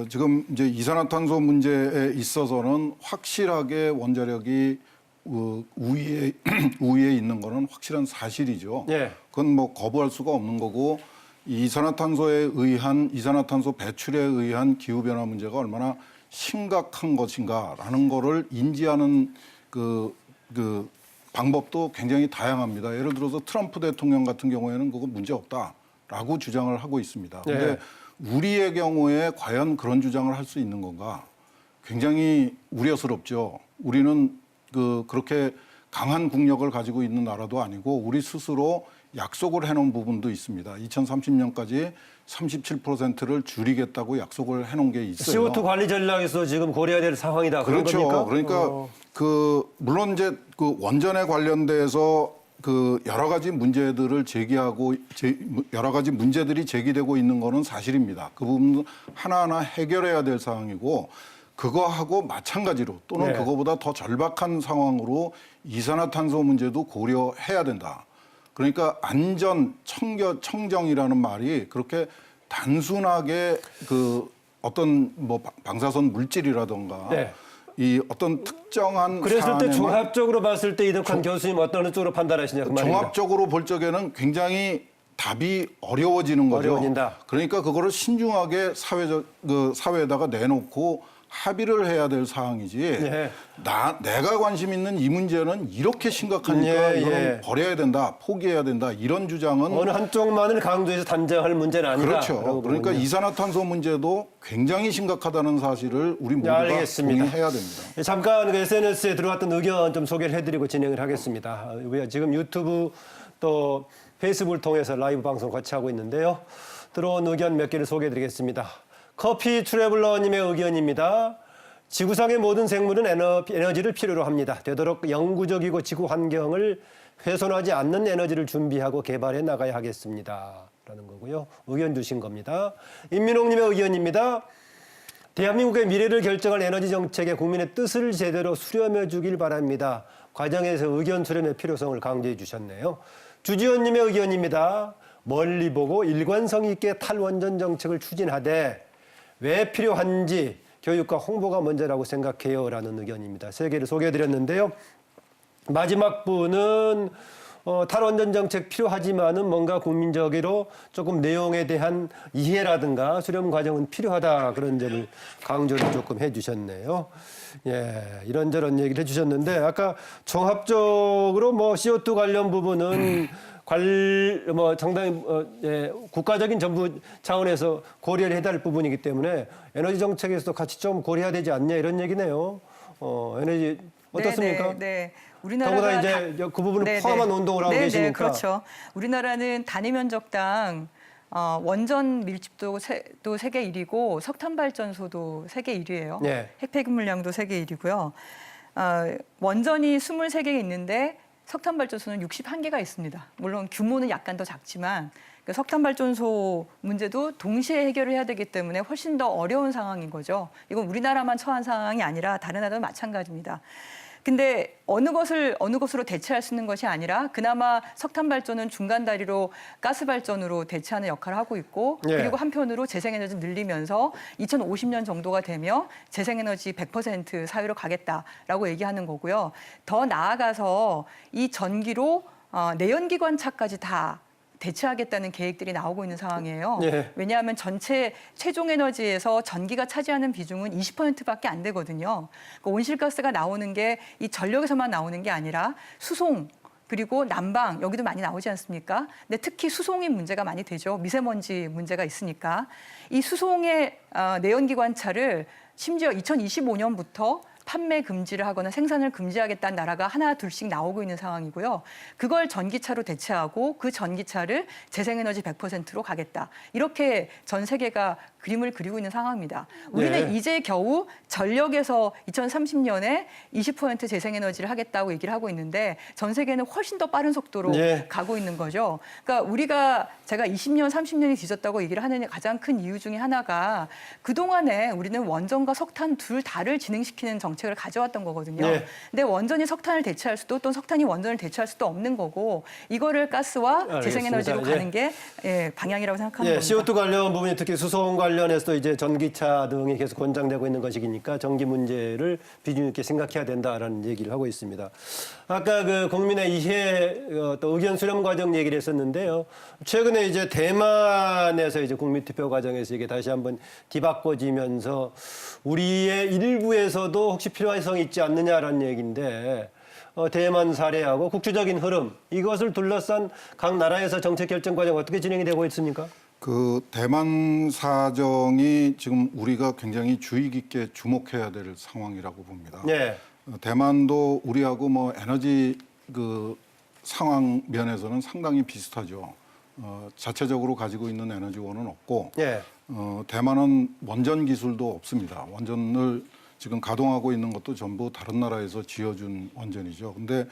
지금 이제 이산화탄소 문제에 있어서는 확실하게 원자력이 우위에 우위에 있는 거는 확실한 사실이죠. 예. 그건 뭐 거부할 수가 없는 거고 이산화탄소에 의한 이산화탄소 배출에 의한 기후 변화 문제가 얼마나 심각한 것인가라는 거를 인지하는 그 방법도 굉장히 다양합니다. 예를 들어서 트럼프 대통령 같은 경우에는 그거 문제 없다라고 주장을 하고 있습니다. 그런데 우리의 경우에 과연 그런 주장을 할 수 있는 건가? 굉장히 우려스럽죠. 우리는 그렇게 강한 국력을 가지고 있는 나라도 아니고 우리 스스로 약속을 해놓은 부분도 있습니다. 2030년까지 37%를 줄이겠다고 약속을 해놓은 게 있어요. CO2 관리 전략에서 지금 고려해야 될 상황이다. 그런 그렇죠. 겁니까? 그러니까 물론 이제 그 원전에 관련돼서 그 여러 가지 문제들을 제기하고 여러 가지 문제들이 제기되고 있는 거는 사실입니다. 그 부분 하나하나 해결해야 될 사항이고 그거하고 마찬가지로 또는 네. 그거보다 더 절박한 상황으로 이산화탄소 문제도 고려해야 된다. 그러니까 안전, 청정이라는 말이 그렇게 단순하게 그 어떤 뭐 방사선 물질이라던가 네. 이 어떤 특정한 그랬을 때 사안에만 종합적으로 봤을 때 이덕환 교수님 어떤 쪽으로 판단하시냐 그 말입니다. 종합적으로 볼 적에는 굉장히 답이 어려워지는 거죠. 어려워진다. 그러니까 그거를 신중하게 사회에다가 내놓고 합의를 해야 될 사항이지. 예. 내가 관심 있는 이 문제는 이렇게 심각하니까 예, 이거는 예. 버려야 된다, 포기해야 된다 이런 주장은 어느 한쪽만을 강조해서 단정할 문제는 아니다. 그렇죠. 라고 그러니까 보군요. 이산화탄소 문제도 굉장히 심각하다는 사실을 우리 모두가 알겠습니다. 동의해야 됩니다. 잠깐 그 SNS에 들어왔던 의견 좀 소개를 해드리고 진행을 하겠습니다. 우리가 지금 유튜브 또 페이스북을 통해서 라이브 방송 같이 하고 있는데요. 들어온 의견 몇 개를 소개해드리겠습니다. 커피 트래블러님의 의견입니다. 지구상의 모든 생물은 에너지를 필요로 합니다. 되도록 영구적이고 지구 환경을 훼손하지 않는 에너지를 준비하고 개발해 나가야 하겠습니다. 라는 거고요. 의견 주신 겁니다. 임민홍님의 의견입니다. 대한민국의 미래를 결정할 에너지 정책에 국민의 뜻을 제대로 수렴해 주길 바랍니다. 과정에서 의견 수렴의 필요성을 강조해 주셨네요. 주지원님의 의견입니다. 멀리 보고 일관성 있게 탈원전 정책을 추진하되 왜 필요한지 교육과 홍보가 먼저라고 생각해요. 라는 의견입니다. 세 개를 소개해드렸는데요. 마지막 분은 탈원전 정책 필요하지만은 뭔가 국민적으로 조금 내용에 대한 이해라든가 수렴 과정은 필요하다. 그런 점을 강조를 조금 해주셨네요. 예, 이런저런 얘기를 해주셨는데 아까 종합적으로 뭐 CO2 관련 부분은 상당히 국가적인 정부 차원에서 고려를 해야 할 부분이기 때문에 에너지 정책에서도 같이 좀 고려해야 되지 않냐 이런 얘기네요. 에너지 어떻습니까? 네. 더구나 이제 그 부분을 포함한 운동을 하고 계시니까. 그렇죠. 우리나라는 단위 면적당 원전 밀집도 또 세계 1위고 석탄 발전소도 세계 1위예요. 네. 핵폐기 물량도 세계 1위고요. 원전이 23개 있는데 석탄 발전소는 61개가 있습니다. 물론 규모는 약간 더 작지만 석탄 발전소 문제도 동시에 해결을 해야 되기 때문에 훨씬 더 어려운 상황인 거죠. 이건 우리나라만 처한 상황이 아니라 다른 나라도 마찬가지입니다. 근데 어느 것으로 대체할 수 있는 것이 아니라 그나마 석탄 발전은 중간 다리로 가스 발전으로 대체하는 역할을 하고 있고 예. 그리고 한편으로 재생에너지 늘리면서 2050년 정도가 되면 재생에너지 100% 사회로 가겠다라고 얘기하는 거고요. 더 나아가서 이 전기로 내연기관차까지 다 대체하겠다는 계획들이 나오고 있는 상황이에요. 예. 왜냐하면 전체 최종 에너지에서 전기가 차지하는 비중은 20%밖에 안 되거든요. 그러니까 온실가스가 나오는 게 이 전력에서만 나오는 게 아니라 수송 그리고 난방 여기도 많이 나오지 않습니까? 근데 특히 수송이 문제가 많이 되죠. 미세먼지 문제가 있으니까 이 수송의 내연기관차를 심지어 2025년부터 판매 금지를 하거나 생산을 금지하겠다는 나라가 하나 둘씩 나오고 있는 상황이고요. 그걸 전기차로 대체하고 그 전기차를 재생에너지 100%로 가겠다. 이렇게 전 세계가 그림을 그리고 있는 상황입니다. 우리는 네. 이제 겨우 전력에서 2030년에 20% 재생에너지를 하겠다고 얘기를 하고 있는데 전 세계는 훨씬 더 빠른 속도로 네. 가고 있는 거죠. 그러니까 제가 20년, 30년이 뒤졌다고 얘기를 하는 가장 큰 이유 중에 하나가 그동안에 우리는 원전과 석탄 둘 다를 진행시키는 정책을 가져왔던 거거든요. 네. 근데 원전이 석탄을 대체할 수도 또 석탄이 원전을 대체할 수도 없는 거고 이거를 가스와 알겠습니다. 재생에너지로 예. 가는 게 방향이라고 생각하는 예, 겁니다. CO2 관련 부분이 특히 수송 관련해서 이제 전기차 등이 계속 권장되고 있는 것이니까 전기 문제를 비중 있게 생각해야 된다라는 얘기를 하고 있습니다. 아까 그 국민의 이해 또 의견 수렴 과정 얘기를 했었는데요. 최근에 이제 대만에서 이제 국민 투표 과정에서 이게 다시 한번 뒤바꿔지면서 우리의 일부에서도 혹시 필요성이 있지 않느냐라는 얘기인데 대만 사례하고 국제적인 흐름 이것을 둘러싼 각 나라에서 정책 결정 과정 어떻게 진행이 되고 있습니까? 그 대만 사정이 지금 우리가 굉장히 주의 깊게 주목해야 될 상황이라고 봅니다. 네. 대만도 우리하고 뭐 에너지 그 상황 면에서는 상당히 비슷하죠. 자체적으로 가지고 있는 에너지원은 없고 예. 대만은 원전 기술도 없습니다. 원전을 지금 가동하고 있는 것도 전부 다른 나라에서 지어준 원전이죠. 근데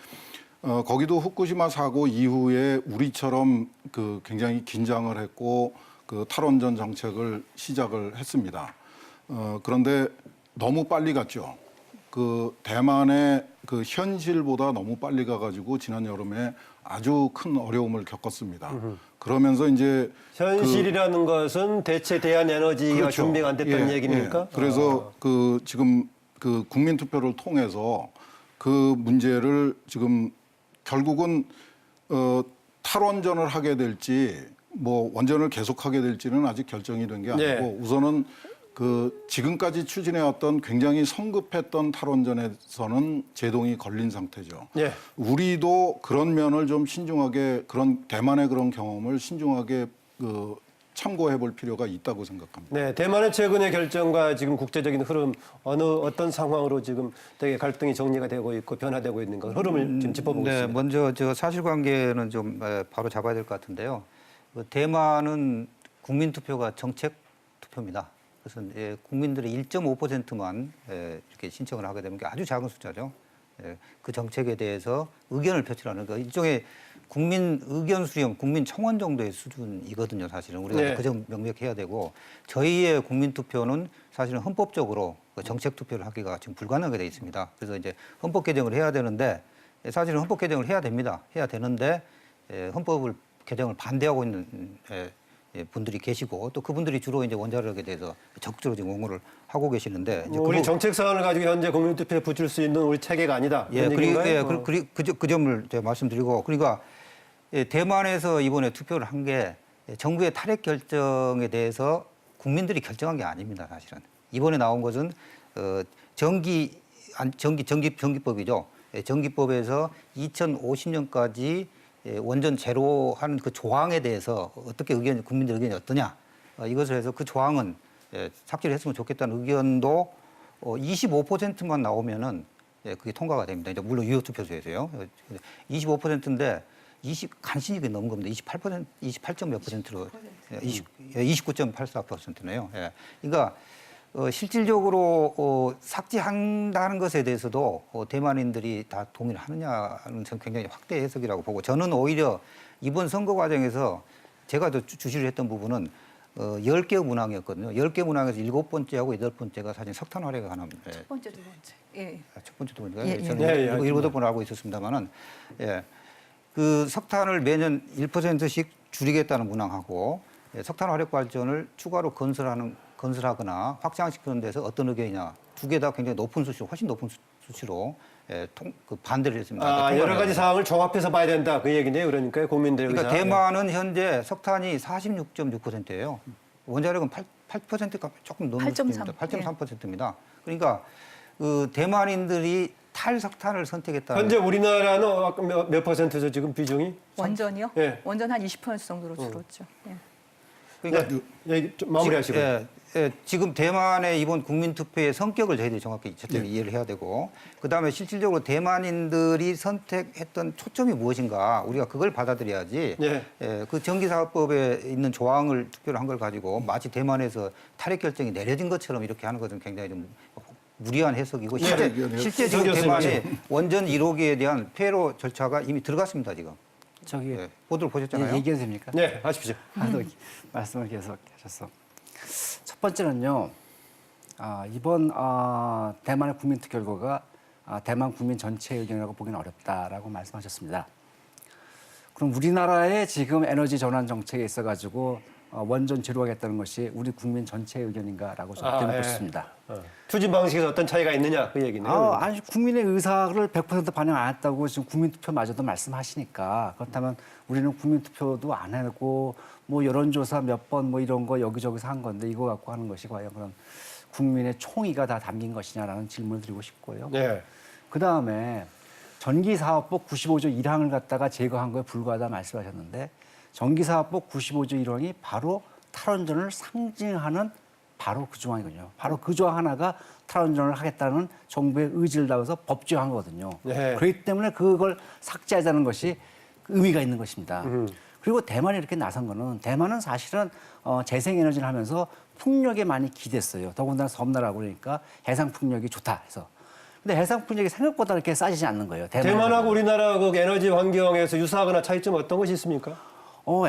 거기도 후쿠시마 사고 이후에 우리처럼 그 굉장히 긴장을 했고 그 탈원전 정책을 시작을 했습니다. 그런데 너무 빨리 갔죠. 그 대만의 그 현실보다 너무 빨리 가가지고 지난 여름에 아주 큰 어려움을 겪었습니다. 그러면서 이제 현실이라는 것은 대체 대한 에너지가 그렇죠. 준비가 안 됐다는 얘기입니까? 예. 그래서 그 지금 그 국민 투표를 통해서 그 문제를 지금 결국은 탈원전을 하게 될지 뭐 원전을 계속하게 될지는 아직 결정이 된 게 아니고 네. 우선은 그 지금까지 추진해왔던 굉장히 성급했던 탈원전에서는 제동이 걸린 상태죠. 예. 우리도 그런 면을 좀 신중하게 그런 대만의 그런 경험을 신중하게 그 참고해 볼 필요가 있다고 생각합니다. 네, 대만의 최근의 결정과 지금 국제적인 흐름 어떤 상황으로 지금 되게 갈등이 정리가 되고 있고 변화되고 있는 것 흐름을 지금 짚어보겠습니다. 네, 먼저 저 사실관계는 좀 바로 잡아야 될 것 같은데요. 대만은 국민 투표가 정책 투표입니다. 그래서 국민들의 1.5%만 이렇게 신청을 하게 되면 아주 작은 숫자죠. 그 정책에 대해서 의견을 표출하는 거 일종의 국민 의견 수렴, 국민 청원 정도의 수준이거든요. 사실은 우리가 네. 그 점 명백해야 되고 저희의 국민 투표는 사실은 헌법적으로 정책 투표를 하기가 지금 불가능하게 돼 있습니다. 그래서 이제 헌법 개정을 해야 되는데 사실은 헌법 개정을 해야 됩니다. 해야 되는데 헌법을 개정을 반대하고 있는 분들이 계시고 또 그분들이 주로 이제 원자력에 대해서 적극적으로 지금 옹호를 하고 계시는데 이제 우리 정책 사안을 가지고 현재 국민투표에 붙일 수 있는 우리 체계가 아니다. 예, 그런 얘기인가요? 그 점을 제가 말씀드리고 그러니까 대만에서 이번에 투표를 한 게 정부의 탈핵 결정에 대해서 국민들이 결정한 게 아닙니다. 사실은 이번에 나온 것은 전기법이죠. 전기법에서 2050년까지 원전 제로 하는 그 조항에 대해서 어떻게 국민들 의견이 어떠냐 이것을 해서 그 조항은 삭제를 했으면 좋겠다는 의견도 25%만 나오면은 예, 그게 통과가 됩니다. 이제 물론 유효 투표소에서요. 25%인데 간신히 넘은 겁니다. 28점 몇 %로 29.84%네요. 예. 그러니까 실질적으로 삭제한다는 것에 대해서도 대만인들이 다 동의를 하느냐는 저는 굉장히 확대 해석이라고 보고, 저는 오히려 이번 선거 과정에서 제가 더 주시를 했던 부분은 10개 문항이었거든요. 10개 문항에서 7번째하고 8번째가 사실 석탄 활용에 관한 첫 번째, 두 번째. 예. 첫 번째, 두 번째가 예, 예. 저는 예, 예. 7번 알고 있었습니다만은, 예. 그 석탄을 매년 1%씩 줄이겠다는 문항하고, 예, 석탄 화력 발전을 추가로 건설하거나 확장시키는 데서 어떤 의견이냐, 두 개 다 굉장히 높은 수치로, 훨씬 높은 수치로 반대를 했습니다. 여러 가지 사항을 종합해서 봐야 된다 그 얘기네요. 그러니까 국민들의 그러니까 의사. 대만은 현재 석탄이 46.6%예요. 원자력은 8%가 조금 넘는 8.3. 수준입니다. 8.3%입니다. 그러니까 그 대만인들이 탈석탄을 선택했다는. 현재 우리나라는 아까 몇 %죠 지금 비중이? 원전이요? 예. 원전 한 20% 정도로 줄었죠. 예. 그러니까 얘기 좀 마무리하시고. 지금 대만의 이번 국민투표의 성격을 저희들이 정확히 예. 이해를 해야 되고, 그다음에 실질적으로 대만인들이 선택했던 초점이 무엇인가, 우리가 그걸 받아들여야지. 예. 그 전기사업법에 있는 조항을 투표를 한 걸 가지고 마치 대만에서 탈핵 결정이 내려진 것처럼 이렇게 하는 것은 굉장히 좀 무리한 해석이고, 실제 지금 대만의 원전 1호기에 대한 폐로 절차가 이미 들어갔습니다, 지금. 저기 예, 보도를 보셨잖아요. 얘기해도 됩니까? 네, 하십시오. 하도 말씀을 계속 하셨어. 첫 번째는요. 이번 대만의 국민투표 결과가 대만 국민 전체의 의견이라고 보기는 어렵다라고 말씀하셨습니다. 그럼 우리나라의 지금 에너지 전환 정책에 있어가지고 원전 제로하겠다는 것이 우리 국민 전체의 의견인가라고 저는 예. 묻습니다. 추진 방식에서 어떤 차이가 있느냐 그 얘기네요. 아니 국민의 의사를 100% 반영 안 했다고 지금 국민투표마저도 말씀하시니까, 그렇다면 우리는 국민투표도 안 하고 뭐 여론조사 몇 번 뭐 이런 거 여기저기서 한 건데 이거 갖고 하는 것이 과연 그런 국민의 총의가 다 담긴 것이냐라는 질문을 드리고 싶고요. 네. 그다음에 전기사업법 95조 1항을 갖다가 제거한 거에 불과하다 말씀하셨는데, 전기사업법 95조 1항이 바로 탈원전을 상징하는 바로 그 조항이거든요. 바로 그 조항 하나가 탈원전을 하겠다는 정부의 의지를 담아서 법제화한 거거든요. 네. 그렇기 때문에 그걸 삭제하자는 것이 의미가 있는 것입니다. 그리고 대만이 이렇게 나선 거는, 대만은 사실은 재생에너지를 하면서 풍력에 많이 기댔어요. 더군다나 섬나라고 그러니까 해상 풍력이 좋다 해서. 근데 해상 풍력이 생각보다 그렇게 싸지지 않는 거예요. 대만하고 우리나라 그 에너지 환경에서 유사하거나 차이점 어떤 것이 있습니까?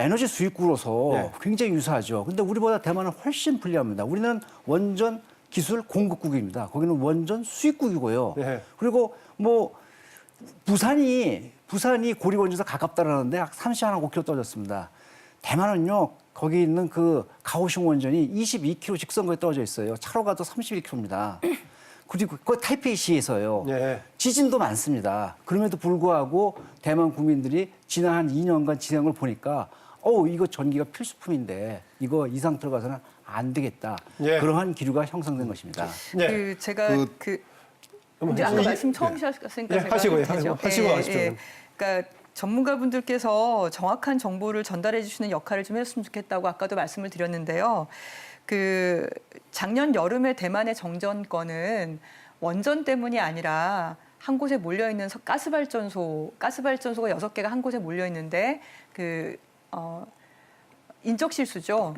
에너지 수입국으로서 네. 굉장히 유사하죠. 근데 우리보다 대만은 훨씬 불리합니다. 우리는 원전 기술 공급국입니다. 거기는 원전 수입국이고요. 네. 그리고 뭐 부산이 고리원전에서 가깝다라는데 31.5km 떨어졌습니다. 대만은요, 거기 있는 그 가오슝 원전이 22km 직선거에 떨어져 있어요. 차로 가도 31km입니다. 그리고 그 타이페이시에서요. 네. 지진도 많습니다. 그럼에도 불구하고 대만 국민들이 지난 한 2년간 진행을 걸 보니까 이거 전기가 필수품인데 이거 이 상태로 가서는 안 되겠다. 예. 그러한 기류가 형성된 것입니다. 네. 제가 이제 아까 말씀 처음 하셨으니까 예, 제가 하시고요. 되죠. 하시고 하십시오. 그러니까 전문가분들께서 정확한 정보를 전달해 주시는 역할을 좀 했으면 좋겠다고 아까도 말씀을 드렸는데요. 작년 여름에 대만의 정전권은 원전 때문이 아니라 한 곳에 몰려 있는 가스발전소가 6개가 한 곳에 몰려 있는데 인적 실수죠.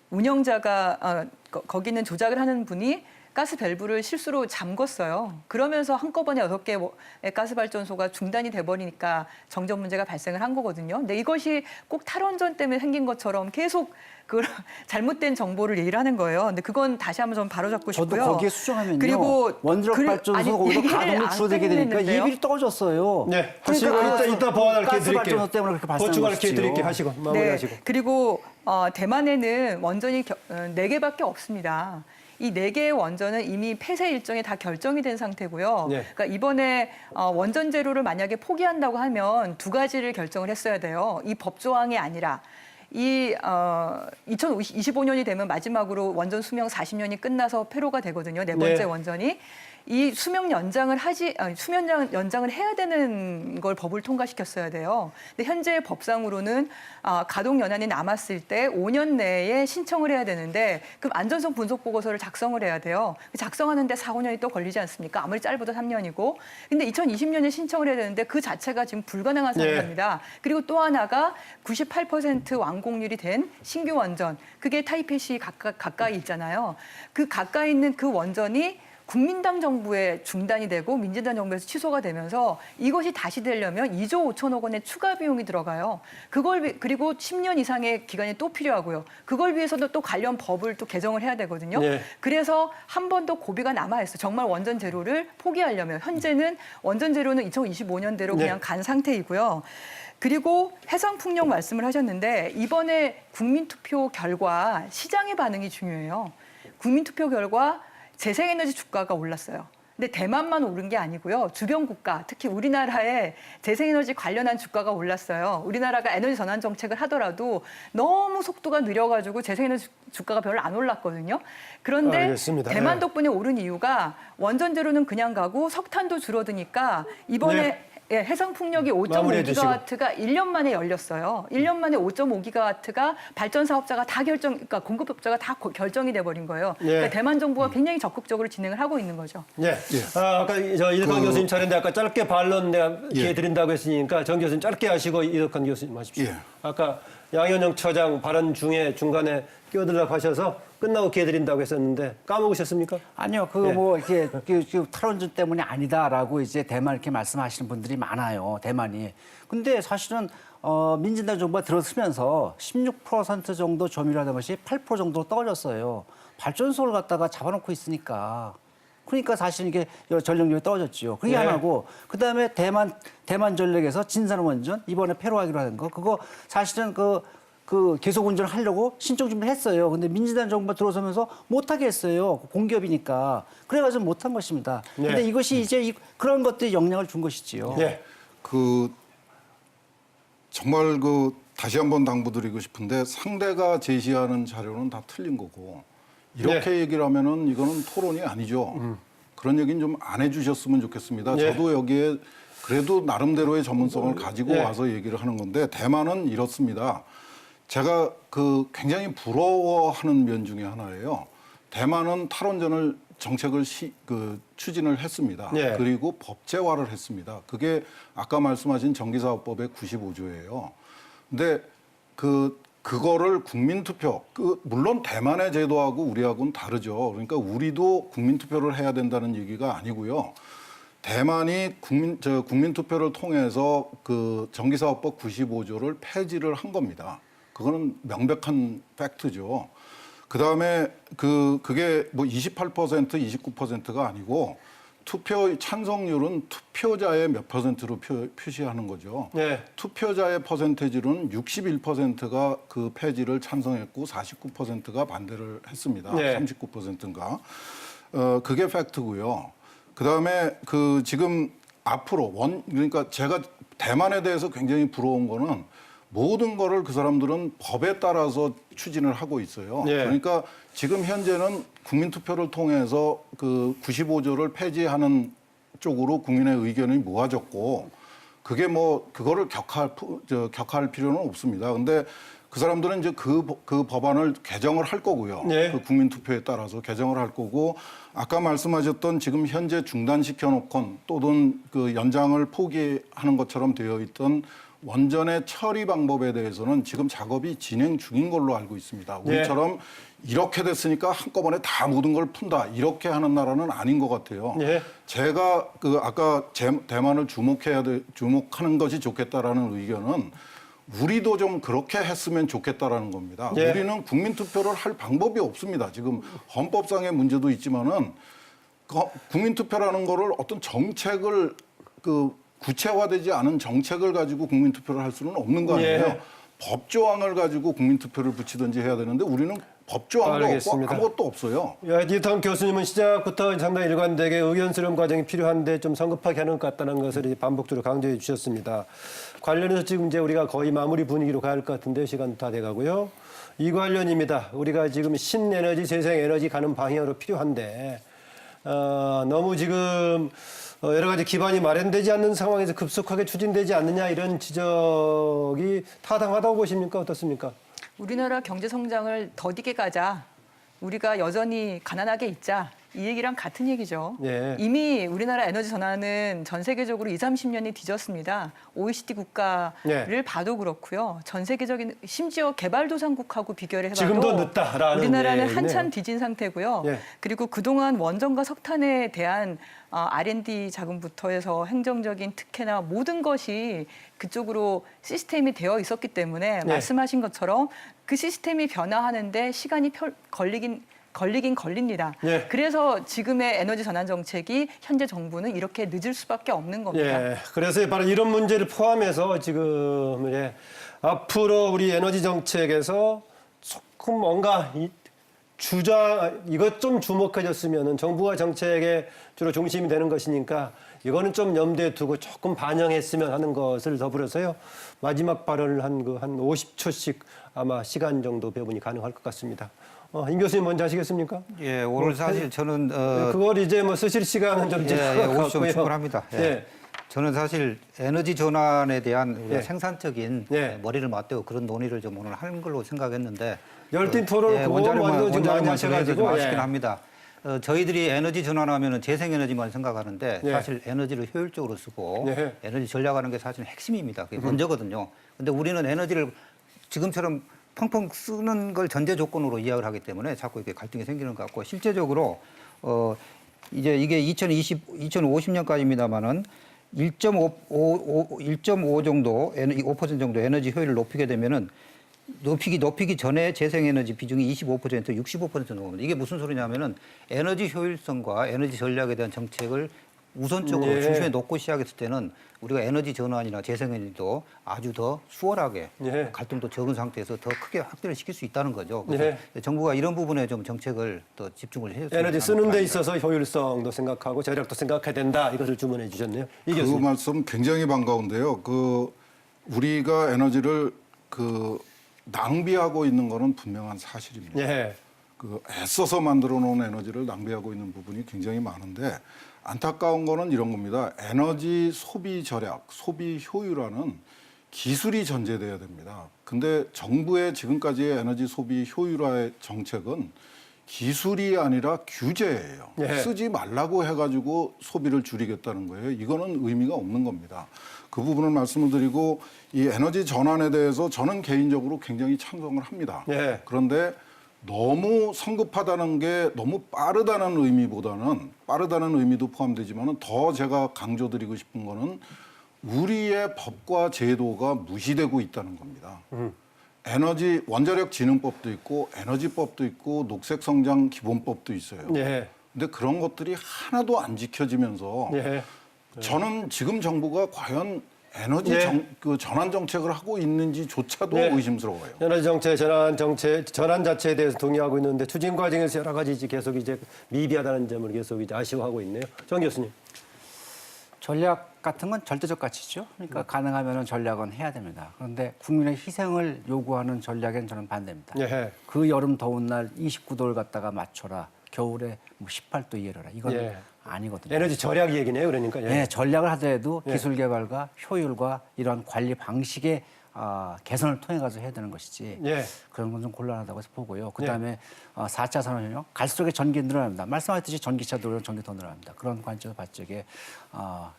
운영자가 거기는 조작을 하는 분이 가스 밸브를 실수로 잠궜어요. 그러면서 한꺼번에 6개의 가스발전소가 중단이 돼버리니까 정전 문제가 발생을 한 거거든요. 근데 이것이 꼭 탈원전 때문에 생긴 것처럼 계속 그 잘못된 정보를 얘기를 하는 거예요. 근데 그건 다시 한번 좀 바로잡고 싶고요. 저도 거기에 수정하면요. 그리고 원자력 발전소 거기서 가동을 줄어들게 되니까 예비를 떨어졌어요. 네, 하시고 그러니까 이따 보완할 기회 가스 드릴게요. 발전소 때문에 그렇게 발생한 보충할 기회 것이지요. 드릴게요. 하시고 마무리하시고. 네, 그리고 대만에는 원전이 4개밖에 없습니다. 이 4개의 원전은 이미 폐쇄 일정이 다 결정이 된 상태고요. 네. 그러니까 이번에 원전 제로를 만약에 포기한다고 하면 2가지를 결정을 했어야 돼요. 이 법조항이 아니라 2025년이 되면 마지막으로 원전 수명 40년이 끝나서 폐로가 되거든요. 4번째 네. 원전이. 이 수명 연장을 연장을 해야 되는 걸 법을 통과시켰어야 돼요. 근데 현재 법상으로는 가동 연한이 남았을 때 5년 내에 신청을 해야 되는데 그럼 안전성 분석 보고서를 작성을 해야 돼요. 작성하는데 4, 5년이 또 걸리지 않습니까? 아무리 짧아도 3년이고. 근데 2020년에 신청을 해야 되는데 그 자체가 지금 불가능한 상황입니다. 그리고 또 하나가 98% 완공률이 된 신규 원전, 그게 타이페이시 가까이 있잖아요. 그 가까이 있는 그 원전이 국민당 정부에 중단이 되고 민주당 정부에서 취소가 되면서 이것이 다시 되려면 2조 5천억 원의 추가 비용이 들어가요. 그리고 10년 이상의 기간이 또 필요하고요. 그걸 위해서도 또 관련 법을 또 개정을 해야 되거든요. 네. 그래서 한 번 더 고비가 남아있어요. 정말 원전 제로를 포기하려면. 현재는 원전 제로는 2025년대로 네. 그냥 간 상태이고요. 그리고 해상풍력 말씀을 하셨는데 이번에 국민투표 결과 시장의 반응이 중요해요. 국민투표 결과 재생에너지 주가가 올랐어요. 근데 대만만 오른 게 아니고요. 주변 국가, 특히 우리나라의 재생에너지 관련한 주가가 올랐어요. 우리나라가 에너지 전환 정책을 하더라도 너무 속도가 느려가지고 재생에너지 주가가 별로 안 올랐거든요. 그런데 알겠습니다. 대만 덕분에 오른 이유가 원전 제로는 그냥 가고 석탄도 줄어드니까 이번에 네. 해상풍력이 마무리해 5.5기가와트가 1년 만에 열렸어요. 1년 만에 5.5기가와트가 발전 사업자가 다 그러니까 공급업자가 다 결정이 돼버린 거예요. 예. 그러니까 대만 정부가 굉장히 적극적으로 진행을 하고 있는 거죠. 예. 아까 저 이덕환 교수님 차례인데 아까 짧게 반론 내가 기회 드린다고 했으니까 정 교수님 짧게 하시고 이덕환 교수님 하십시오. 예. 아까 양현영 처장 발언 중간에 끼어들라고 하셔서 끝나고 기회 드린다고 했었는데 까먹으셨습니까? 아니요, 그거 뭐 이렇게 탈원전 때문이 아니다라고 이제 대만 이렇게 말씀하시는 분들이 많아요, 대만이. 근데 사실은 민진당 정부가 들어서면서 16% 정도 점유율하던 것이 8% 정도로 떨어졌어요. 발전소를 갖다가 잡아놓고 있으니까. 그러니까 사실 이게 전력률이 떨어졌죠. 그게 네. 하나고, 그 다음에 대만 전력에서 진산원전 이번에 폐로하기로 하는 거, 그거 사실은 그 계속 운전을 하려고 신청 준비를 했어요. 근데 민주당 정부가 들어서면서 못하게 했어요. 공기업이니까. 그래가지고 못한 것입니다. 네. 근데 이것이 이제 그런 것들이 영향을 준 것이지요. 네. 정말 다시 한번 당부드리고 싶은데 상대가 제시하는 자료는 다 틀린 거고 이렇게 얘기를 하면은 이거는 토론이 아니죠. 그런 얘기는 좀 안 해주셨으면 좋겠습니다. 네. 저도 여기에 그래도 나름대로의 전문성을 가지고 네. 와서 얘기를 하는 건데 대만은 이렇습니다. 제가 굉장히 부러워하는 면 중에 하나예요. 대만은 탈원전을 정책을 추진을 했습니다. 네. 그리고 법제화를 했습니다. 그게 아까 말씀하신 전기사업법의 95조예요. 근데 그거를 국민투표, 물론 대만의 제도하고 우리하고는 다르죠. 그러니까 우리도 국민투표를 해야 된다는 얘기가 아니고요. 대만이 국민투표를 통해서 전기사업법 95조를 폐지를 한 겁니다. 그거는 명백한 팩트죠. 그다음에 그게 뭐 28%, 29%가 아니고 찬성률은 투표자의 몇 %로 표시하는 거죠. 네. 투표자의 퍼센테이지로는 61%가 그 폐지를 찬성했고 49%가 반대를 했습니다. 네. 39%인가. 그게 팩트고요. 그다음에 지금 앞으로 그러니까 제가 대만에 대해서 굉장히 부러운 거는 모든 거를 그 사람들은 법에 따라서 추진을 하고 있어요. 네. 그러니까 지금 현재는 국민투표를 통해서 95조를 폐지하는 쪽으로 국민의 의견이 모아졌고 그게 그거를 격하할 필요는 없습니다. 근데 그 사람들은 이제 그 법안을 개정을 할 거고요. 네. 국민투표에 따라서 개정을 할 거고 아까 말씀하셨던 지금 현재 중단시켜 놓건 또는 연장을 포기하는 것처럼 되어 있던 원전의 처리 방법에 대해서는 지금 작업이 진행 중인 걸로 알고 있습니다. 우리처럼 이렇게 됐으니까 한꺼번에 다 모든 걸 푼다 이렇게 하는 나라는 아닌 것 같아요. 네. 제가 아까 대만을 주목하는 것이 좋겠다라는 의견은 우리도 좀 그렇게 했으면 좋겠다라는 겁니다. 네. 우리는 국민투표를 할 방법이 없습니다. 지금 헌법상의 문제도 있지만은 국민투표라는 거를 어떤 정책을 구체화되지 않은 정책을 가지고 국민투표를 할 수는 없는 거 아니에요. 예. 법조항을 가지고 국민투표를 붙이든지 해야 되는데 우리는 법조항도 알겠습니다. 없고 아무것도 없어요. 이덕환 교수님은 시작부터 상당히 일관되게 의견 수렴 과정이 필요한데 좀 성급하게 하는 것 같다는 것을 반복적으로 강조해 주셨습니다. 관련해서 지금 이제 우리가 거의 마무리 분위기로 갈 것 같은데 시간 다 돼가고요. 이 관련입니다. 우리가 지금 신에너지, 재생에너지 가는 방향으로 필요한데 너무 지금 여러 가지 기반이 마련되지 않는 상황에서 급속하게 추진되지 않느냐 이런 지적이 타당하다고 보십니까? 어떻습니까? 우리나라 경제 성장을 더디게 가자. 우리가 여전히 가난하게 있자. 이 얘기랑 같은 얘기죠. 예. 이미 우리나라 에너지 전환은 전 세계적으로 20, 30년이 뒤졌습니다. OECD 국가를 예. 봐도 그렇고요. 전 세계적인 심지어 개발도상국하고 비교를 해봐도 지금도 늦다라는 우리나라는 얘기네요. 한참 뒤진 상태고요. 예. 그리고 그동안 원전과 석탄에 대한 R&D 자금부터 해서 행정적인 특혜나 모든 것이 그쪽으로 시스템이 되어 있었기 때문에 예. 말씀하신 것처럼 그 시스템이 변화하는데 시간이 걸리긴 걸립니다. 예. 그래서 지금의 에너지 전환 정책이 현재 정부는 이렇게 늦을 수밖에 없는 겁니다. 예, 그래서 바로 이런 문제를 포함해서 지금 앞으로 우리 에너지 정책에서 조금 뭔가 이것 좀 주목해줬으면은 정부가 정책의 주로 중심이 되는 것이니까 이거는 좀 염두에 두고 조금 반영했으면 하는 것을 더불어서요. 마지막 발언을 한 50초씩 아마 시간 정도 배분이 가능할 것 같습니다. 임 교수님 먼저 하시겠습니까? 예, 오늘 사실 저는 그걸 이제 쓰실 시간은 좀 지난 것 50점 같고요. 충분합니다. 예. 예. 저는 사실 에너지 전환에 대한 우리가 예. 생산적인 예. 머리를 맞대고 그런 논의를 좀 오늘 하는 걸로 생각했는데 열띤 토론 그거 먼저 지금 많이 하셔가지고 좀 아쉽긴 예. 합니다. 저희들이 에너지 전환하면은 재생에너지만 생각하는데 예. 사실 에너지를 효율적으로 쓰고 예. 에너지 전략하는 게 사실 핵심입니다. 그게 먼저거든요. 근데 우리는 에너지를 지금처럼 펑펑 쓰는 걸 전제 조건으로 이야기를 하기 때문에 자꾸 이렇게 갈등이 생기는 것 같고 실제적으로 이제 이게 2050년까지입니다만은 1.5 정도 5% 정도 에너지 효율을 높이게 되면은 높이기 전에 재생에너지 비중이 25% 65% 넘어옵니다. 이게 무슨 소리냐면은 에너지 효율성과 에너지 전략에 대한 정책을 우선적으로 예. 중심에 놓고 시작했을 때는 우리가 에너지 전환이나 재생에너지도 아주 더 수월하게 예. 갈등도 적은 상태에서 더 크게 확대를 시킬 수 있다는 거죠. 그래서 예. 정부가 이런 부분에 좀 정책을 더 집중을 해줬으면 에너지 쓰는 데 합니다. 있어서 효율성도 생각하고 전략도 생각해야 된다 이것을 주문해 주셨네요. 이 그 교수님. 말씀 굉장히 반가운데요. 우리가 에너지를 낭비하고 있는 거는 분명한 사실입니다. 예. 애써서 만들어 놓은 에너지를 낭비하고 있는 부분이 굉장히 많은데 안타까운 거는 이런 겁니다. 에너지 소비 절약, 소비 효율화는 기술이 전제돼야 됩니다. 근데 정부의 지금까지의 에너지 소비 효율화의 정책은 기술이 아니라 규제예요. 예. 쓰지 말라고 해가지고 소비를 줄이겠다는 거예요. 이거는 의미가 없는 겁니다. 그 부분을 말씀을 드리고 이 에너지 전환에 대해서 저는 개인적으로 굉장히 찬성을 합니다. 예. 그런데 너무 성급하다는 게 너무 빠르다는 의미보다는 빠르다는 의미도 포함되지만은 더 제가 강조드리고 싶은 거는 우리의 법과 제도가 무시되고 있다는 겁니다. 에너지 원자력 진흥법도 있고 에너지법도 있고 녹색성장 기본법도 있어요. 예. 근데 그런 것들이 하나도 안 지켜지면서 예. 저는 지금 정부가 과연 에너지 예. 전환 정책을 하고 있는지조차도 예. 의심스러워요. 에너지 정책 전환 자체에 대해서 동의하고 있는데 추진 과정에서 여러 가지 계속 미비하다는 점을 계속 아쉬워하고 있네요. 정 교수님. 전략 같은 건 절대적 가치죠. 그러니까 가능하면 전략은 해야 됩니다. 그런데 국민의 희생을 요구하는 전략엔 저는 반대입니다. 예. 그 여름 더운 날 29도를 갖다가 맞춰라. 겨울에 18도 이해라. 이건 예. 아니거든요. 에너지 절약 얘기네요. 그러니까. 네, 전략을 하더라도 예. 기술 개발과 효율과 이러한 관리 방식의 개선을 통해 가서 해야 되는 것이지 예. 그런 건 좀 곤란하다고 해서 보고요. 그다음에 4차 산업혁명 갈수록 전기 늘어납니다. 말씀하셨듯이 전기차 들어오면 전기 더 늘어납니다. 그런 관점에서 봤을 적에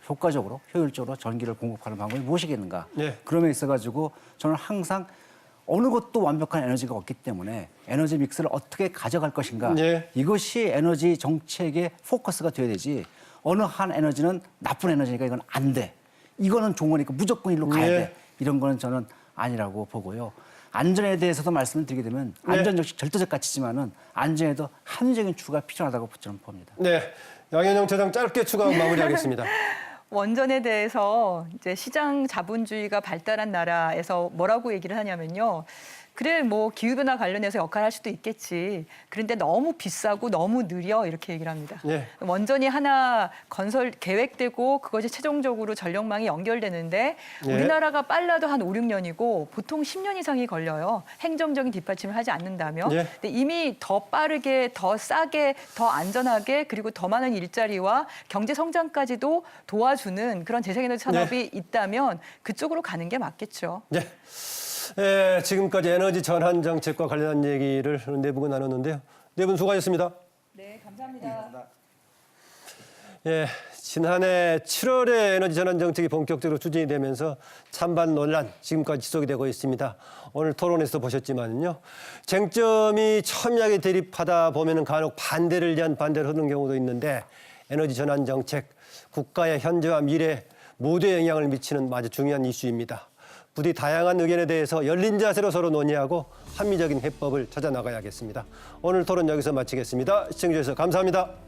효과적으로 효율적으로 전기를 공급하는 방법이 무엇이겠는가. 예. 그럼에 있어 가지고 저는 항상 어느 것도 완벽한 에너지가 없기 때문에 에너지 믹스를 어떻게 가져갈 것인가. 예. 이것이 에너지 정책의 포커스가 돼야 되지. 어느 한 에너지는 나쁜 에너지니까 이건 안 돼. 이거는 좋은 거니까 무조건 일로 가야 예. 돼. 이런 거는 저는 아니라고 보고요. 안전에 대해서도 말씀을 드리게 되면 안전 역시 절대적 가치지만은 안전에도 합리적인 추가 필요하다고 저는 봅니다. 네. 양현영 차장 짧게 추가하고 마무리하겠습니다. 원전에 대해서 이제 시장 자본주의가 발달한 나라에서 뭐라고 얘기를 하냐면요. 그래 뭐 기후변화 관련해서 역할을 할 수도 있겠지. 그런데 너무 비싸고 너무 느려 이렇게 얘기를 합니다. 예. 원전이 하나 건설 계획되고 그것이 최종적으로 전력망이 연결되는데 예. 우리나라가 빨라도 한 5, 6년이고 보통 10년 이상이 걸려요. 행정적인 뒷받침을 하지 않는다면. 예. 근데 이미 더 빠르게, 더 싸게, 더 안전하게 그리고 더 많은 일자리와 경제 성장까지도 도와주는 그런 재생에너지 산업이 있다면 그쪽으로 가는 게 맞겠죠. 예. 예, 지금까지 에너지 전환 정책과 관련한 얘기를 네 분과 나눴는데요. 네 분 수고하셨습니다. 네, 감사합니다. 예, 지난해 7월에 에너지 전환 정책이 본격적으로 추진이 되면서 찬반 논란 지금까지 지속이 되고 있습니다. 오늘 토론에서 보셨지만요. 쟁점이 첨예하게 대립하다 보면은 간혹 반대를 위한 반대를 하는 경우도 있는데 에너지 전환 정책, 국가의 현재와 미래 모두에 영향을 미치는 아주 중요한 이슈입니다. 부디 다양한 의견에 대해서 열린 자세로 서로 논의하고 합리적인 해법을 찾아 나가야겠습니다. 오늘 토론 여기서 마치겠습니다. 시청해 주셔서 감사합니다.